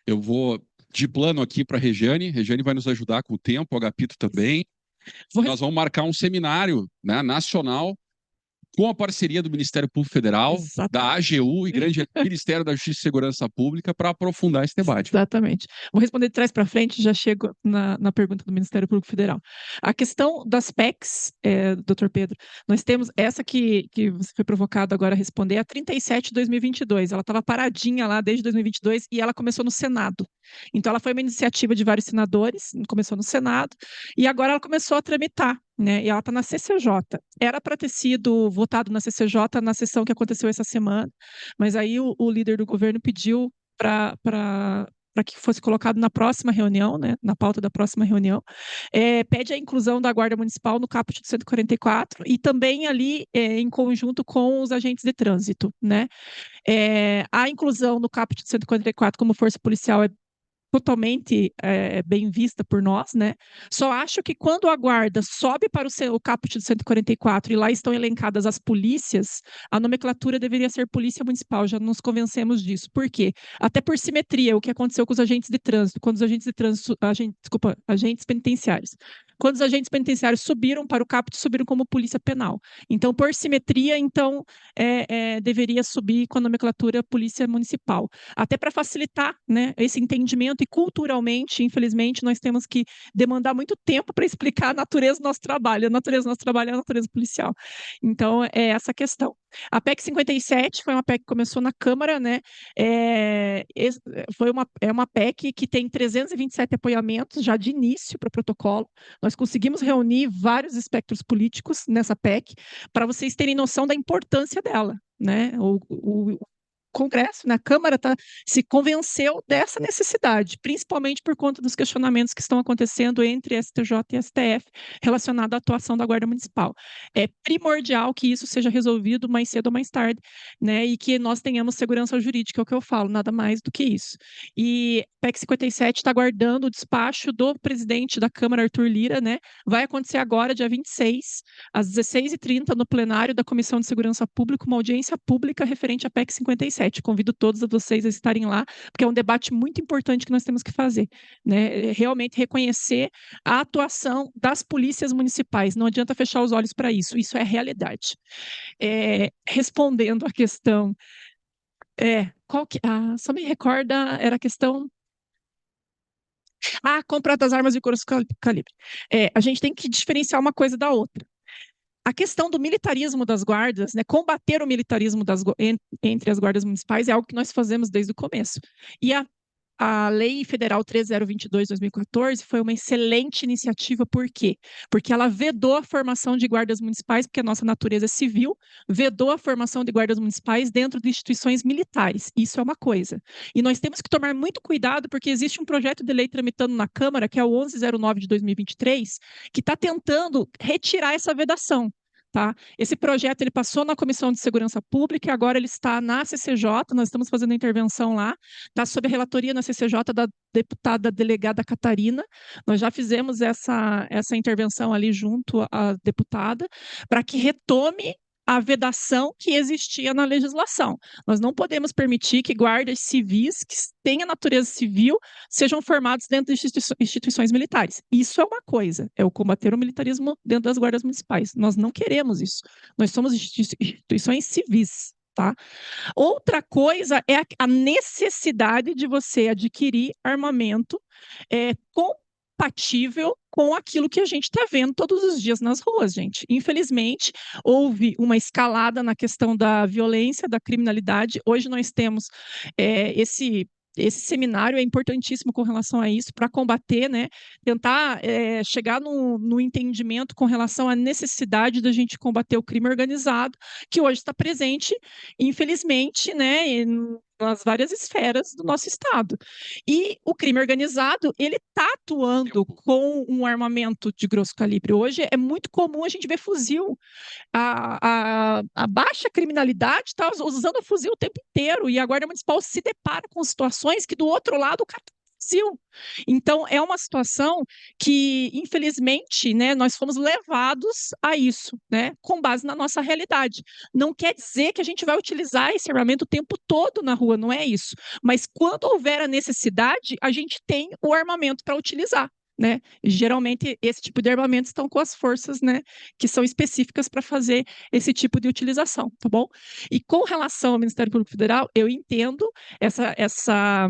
Eu vou de plano aqui para a Regiane. Regiane vai nos ajudar com o tempo, o Agapito também. Nós vamos marcar um seminário, né, nacional, com a parceria do Ministério Público Federal, da AGU e grande Ministério da Justiça e Segurança Pública, para aprofundar esse debate. Exatamente. Vou responder de trás para frente, já chego na pergunta do Ministério Público Federal. A questão das PECs, doutor Pedro, nós temos essa que você foi provocado agora a responder, a 37 de 2022. Ela estava paradinha lá desde 2022 e ela começou no Senado. Então, ela foi uma iniciativa de vários senadores, começou no Senado, e agora ela começou a tramitar, né? E ela está na CCJ. Era para ter sido votado na CCJ na sessão que aconteceu essa semana, mas aí o líder do governo pediu para que fosse colocado na próxima reunião, né, na pauta da próxima reunião, pede a inclusão da Guarda Municipal no caput do 144 e também ali em conjunto com os agentes de trânsito, né? A inclusão no caput do 144 como força policial é totalmente bem vista por nós, né? Só acho que quando a guarda sobe para o caput de 144 e lá estão elencadas as polícias, a nomenclatura deveria ser Polícia Municipal, já nos convencemos disso. Por quê? Até por simetria, o que aconteceu com os agentes de trânsito, quando os agentes de trânsito, agentes penitenciários. Quando os agentes penitenciários subiram para o caput, subiram como polícia penal. Então, por simetria, deveria subir com a nomenclatura Polícia Municipal. Até para facilitar, né, esse entendimento e culturalmente, infelizmente, nós temos que demandar muito tempo para explicar a natureza do nosso trabalho. A natureza do nosso trabalho é a natureza policial. Então, é essa a questão. A PEC 57 foi uma PEC que começou na Câmara, né? É uma PEC que tem 327 apoiamentos já de início para o protocolo. Nós conseguimos reunir vários espectros políticos nessa PEC para vocês terem noção da importância dela, né? O Congresso, na Câmara, se convenceu dessa necessidade, principalmente por conta dos questionamentos que estão acontecendo entre STJ e STF relacionado à atuação da Guarda Municipal. É primordial que isso seja resolvido mais cedo ou mais tarde, né? E que nós tenhamos segurança jurídica, é o que eu falo, nada mais do que isso. E PEC 57 está aguardando o despacho do presidente da Câmara, Arthur Lira, né? Vai acontecer agora, dia 26, às 16h30, no plenário da Comissão de Segurança Pública, uma audiência pública referente à PEC 57. Convido todos vocês a estarem lá, porque é um debate muito importante que nós temos que fazer, né? Realmente reconhecer a atuação das polícias municipais. Não adianta fechar os olhos para isso. Isso é realidade. Respondendo à questão, só me recorda, era a questão. Compra das armas de grosso calibre. A gente tem que diferenciar uma coisa da outra. A questão do militarismo das guardas, né, combater o militarismo entre as guardas municipais é algo que nós fazemos desde o começo. E a Lei Federal 3022/2014 foi uma excelente iniciativa, por quê? Porque ela vedou a formação de guardas municipais, porque a nossa natureza é civil, vedou a formação de guardas municipais dentro de instituições militares. Isso é uma coisa. E nós temos que tomar muito cuidado, porque existe um projeto de lei tramitando na Câmara, que é o 1109 de 2023, que está tentando retirar essa vedação. Tá? Esse projeto ele passou na Comissão de Segurança Pública e agora ele está na CCJ, nós estamos fazendo a intervenção lá, está sob a relatoria na CCJ da deputada delegada Catarina. Nós já fizemos essa intervenção ali junto à deputada, para que retome a vedação que existia na legislação. Nós não podemos permitir que guardas civis que tenham natureza civil sejam formados dentro de instituições militares. Isso é uma coisa, é o combater o militarismo dentro das guardas municipais. Nós não queremos isso. Nós somos instituições civis. Tá? Outra coisa é a necessidade de você adquirir armamento compatível com aquilo que a gente está vendo todos os dias nas ruas, gente. Infelizmente, houve uma escalada na questão da violência, da criminalidade. Hoje nós temos esse seminário é importantíssimo com relação a isso, para combater, né, tentar chegar no entendimento com relação à necessidade da gente combater o crime organizado, que hoje está presente, infelizmente, né, nas várias esferas do nosso Estado. E o crime organizado, ele está atuando com um armamento de grosso calibre. Hoje é muito comum a gente ver fuzil. A baixa criminalidade está usando o fuzil o tempo inteiro, e a Guarda Municipal se depara com situações que do outro lado o cara fuzil. Então, é uma situação que, infelizmente, né, nós fomos levados a isso, né, com base na nossa realidade. Não quer dizer que a gente vai utilizar esse armamento o tempo todo na rua, não é isso. Mas quando houver a necessidade, a gente tem o armamento para utilizar. Né? Geralmente, esse tipo de armamento estão com as forças, né, que são específicas para fazer esse tipo de utilização, tá bom? E com relação ao Ministério Público Federal, eu entendo essa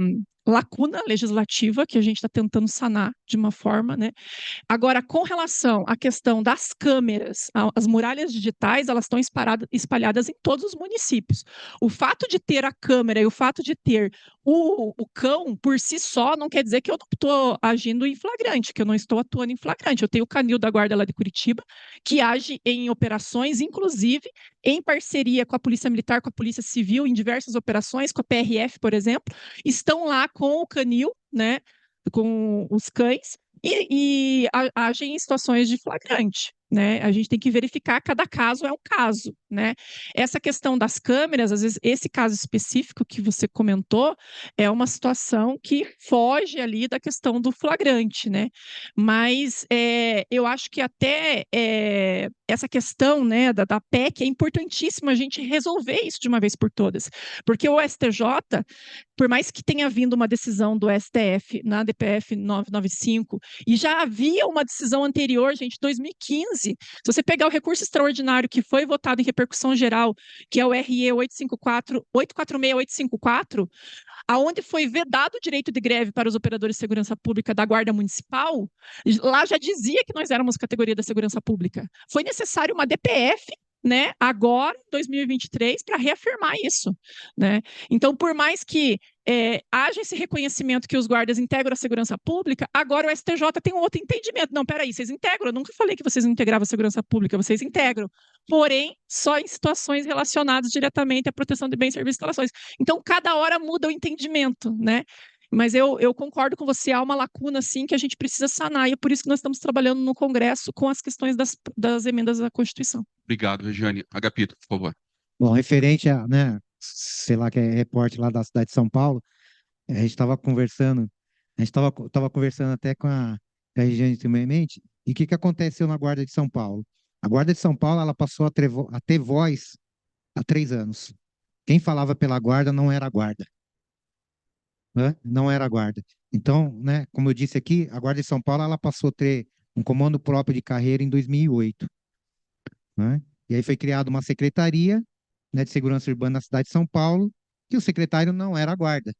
lacuna legislativa que a gente está tentando sanar de uma forma, né? Agora, com relação à questão das câmeras, as muralhas digitais, elas estão espalhadas em todos os municípios. O fato de ter a câmera e o fato de ter o cão por si só não quer dizer que eu não estou agindo em flagrante, que eu não estou atuando em flagrante. Eu tenho o canil da Guarda lá de Curitiba, que age em operações, inclusive em parceria com a Polícia Militar, com a Polícia Civil, em diversas operações, com a PRF, por exemplo, estão lá com o canil, né, com os cães, e agem em situações de flagrante. né? A gente tem que verificar, cada caso é um caso, né? Essa questão das câmeras, às vezes, esse caso específico que você comentou, é uma situação que foge ali da questão do flagrante, né? Mas eu acho que até essa questão, né, da PEC é importantíssimo a gente resolver isso de uma vez por todas, porque o STJ, por mais que tenha vindo uma decisão do STF na DPF 995, e já havia uma decisão anterior, gente, 2015, se você pegar o recurso extraordinário que foi votado em repercussão geral, que é o RE 846-854, aonde foi vedado o direito de greve para os operadores de segurança pública da Guarda Municipal, lá já dizia que nós éramos categoria da segurança pública. Foi necessário uma DPF, né, agora, em 2023, para reafirmar isso, né? Então, por mais que haja esse reconhecimento que os guardas integram a segurança pública, agora o STJ tem um outro entendimento. Não, peraí, vocês integram? Eu nunca falei que vocês não integravam a segurança pública, vocês integram. Porém, só em situações relacionadas diretamente à proteção de bens, serviços e instalações. Então, cada hora muda o entendimento, né? Mas eu concordo com você, há uma lacuna, sim, que a gente precisa sanar, e é por isso que nós estamos trabalhando no Congresso com as questões das emendas à Constituição. Obrigado, Regiane. Agapito, por favor. Bom, referente a, né, sei lá, que é repórter lá da cidade de São Paulo, a gente estava conversando, tava conversando até com a Regiane anteriormente, e o que aconteceu na Guarda de São Paulo? A Guarda de São Paulo, ela passou a ter voz há 3 anos. Quem falava pela Guarda não era a Guarda. Né? Não era a Guarda. Então, né, como eu disse aqui, a Guarda de São Paulo, ela passou a ter um comando próprio de carreira em 2008. Né? E aí foi criada uma secretaria, né, de segurança urbana na cidade de São Paulo, que o secretário não era a Guarda.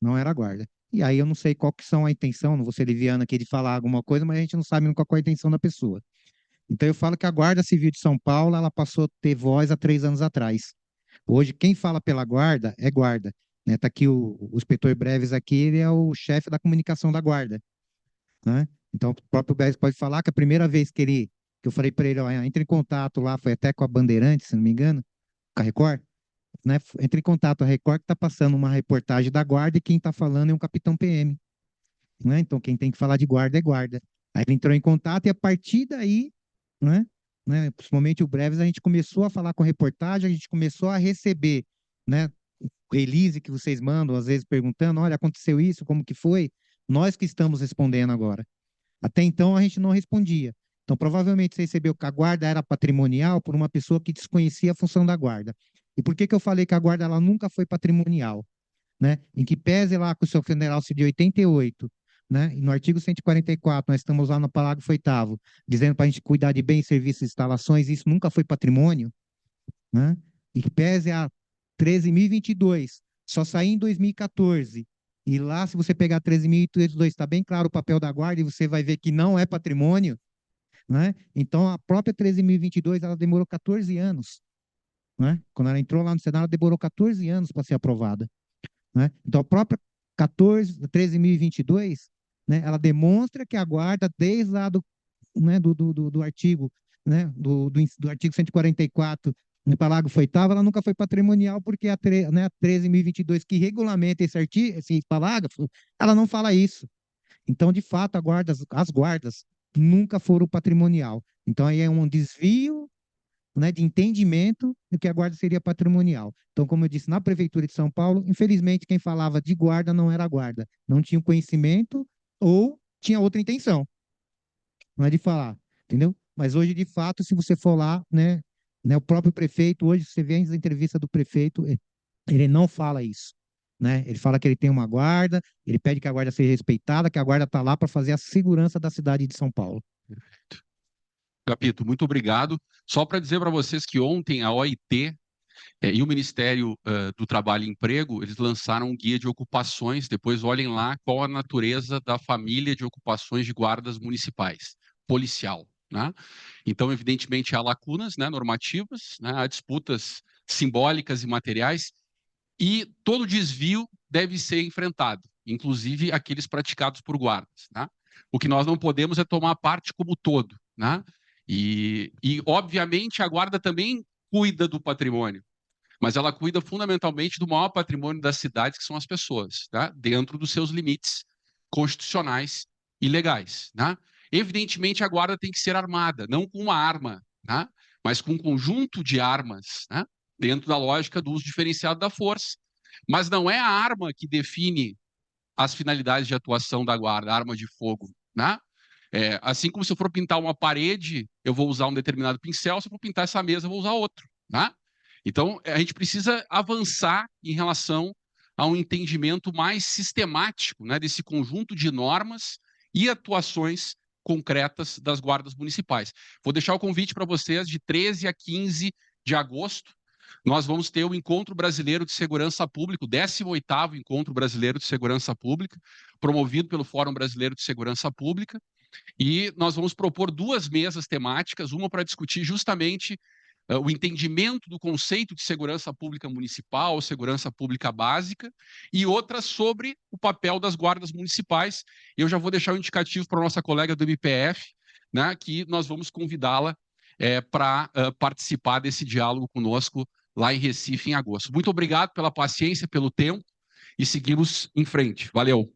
Não era a Guarda. E aí eu não sei qual que são a intenção, não vou ser liviano aqui de falar alguma coisa, mas a gente não sabe nunca qual é a intenção da pessoa. Então eu falo que a Guarda Civil de São Paulo, ela passou a ter voz há 3 anos atrás. Hoje, quem fala pela Guarda é Guarda. Né? Tá aqui o inspetor Breves aqui, ele é o chefe da comunicação da Guarda. Né? Então, o próprio Breves pode falar que a primeira vez que eu falei para ele, ó, entre em contato lá, foi até com a Bandeirantes, se não me engano, com a Record, né? Entre em contato, a Record que está passando uma reportagem da Guarda e quem está falando é um capitão PM. Né? Então, quem tem que falar de Guarda é Guarda. Aí ele entrou em contato e a partir daí, né, principalmente o Breves, a gente começou a falar com reportagem, a gente começou a receber, né, o release que vocês mandam, às vezes perguntando, olha, aconteceu isso, como que foi? Nós que estamos respondendo agora. Até então a gente não respondia. Então, provavelmente você recebeu que a guarda era patrimonial por uma pessoa que desconhecia a função da guarda. E por que eu falei que a guarda ela nunca foi patrimonial? Né? Em que pese lá com o seu Federal de 88, né? E no artigo 144, nós estamos lá no parágrafo 8º, dizendo para a gente cuidar de bens, serviços e instalações, isso nunca foi patrimônio, né? E que pese a 13.022, só sair em 2014, e lá, se você pegar 13.022, está bem claro o papel da guarda, e você vai ver que não é patrimônio, né? Então, a própria 13.022, ela demorou 14 anos, né? Quando ela entrou lá no Senado, ela demorou 14 anos para ser aprovada. Né? Então, a própria 13.022, né, ela demonstra que a guarda, desde lá do, né, do artigo, né, do artigo 144, no parágrafo 8º, ela nunca foi patrimonial, porque a 13.022, que regulamenta esse parágrafo, ela não fala isso. Então, de fato, as guardas nunca foram patrimonial. Então, aí é um desvio, né, de entendimento do que a guarda seria patrimonial. Então, como eu disse, na Prefeitura de São Paulo, infelizmente, quem falava de guarda não era a guarda. Não tinha conhecimento ou tinha outra intenção. Não é de falar, entendeu? Mas hoje, de fato, se você for lá, né, o próprio prefeito, hoje você vê a entrevista do prefeito, ele não fala isso. Né? Ele fala que ele tem uma guarda, ele pede que a guarda seja respeitada, que a guarda está lá para fazer a segurança da cidade de São Paulo. Perfeito. Capito, muito obrigado. Só para dizer para vocês que ontem a OIT e o Ministério do Trabalho e Emprego, eles lançaram um guia de ocupações, depois olhem lá qual a natureza da família de ocupações de guardas municipais, policial. Né? Então, evidentemente, há lacunas, né, normativas, né, há disputas simbólicas e materiais, e todo desvio deve ser enfrentado, inclusive aqueles praticados por guardas. Né? O que nós não podemos é tomar parte como todo. Né? E, obviamente, a guarda também cuida do patrimônio, mas ela cuida fundamentalmente do maior patrimônio das cidades, que são as pessoas, tá? Dentro dos seus limites constitucionais e legais. Né? Evidentemente, a guarda tem que ser armada, não com uma arma, né? Mas com um conjunto de armas, né? Dentro da lógica do uso diferenciado da força. Mas não é a arma que define as finalidades de atuação da guarda, a arma de fogo, né? Assim como se eu for pintar uma parede, eu vou usar um determinado pincel, se eu for pintar essa mesa, eu vou usar outro, né? Então, a gente precisa avançar em relação a um entendimento mais sistemático, né, desse conjunto de normas e atuações concretas das guardas municipais. Vou deixar o convite para vocês de 13 a 15 de agosto. Nós vamos ter o Encontro Brasileiro de Segurança Pública, o 18º Encontro Brasileiro de Segurança Pública, promovido pelo Fórum Brasileiro de Segurança Pública, e nós vamos propor 2 mesas temáticas, uma para discutir justamente o entendimento do conceito de segurança pública municipal, segurança pública básica, e outra sobre o papel das guardas municipais. Eu já vou deixar o indicativo para a nossa colega do MPF, né, que nós vamos convidá-la para participar desse diálogo conosco lá em Recife, em agosto. Muito obrigado pela paciência, pelo tempo, e seguimos em frente. Valeu!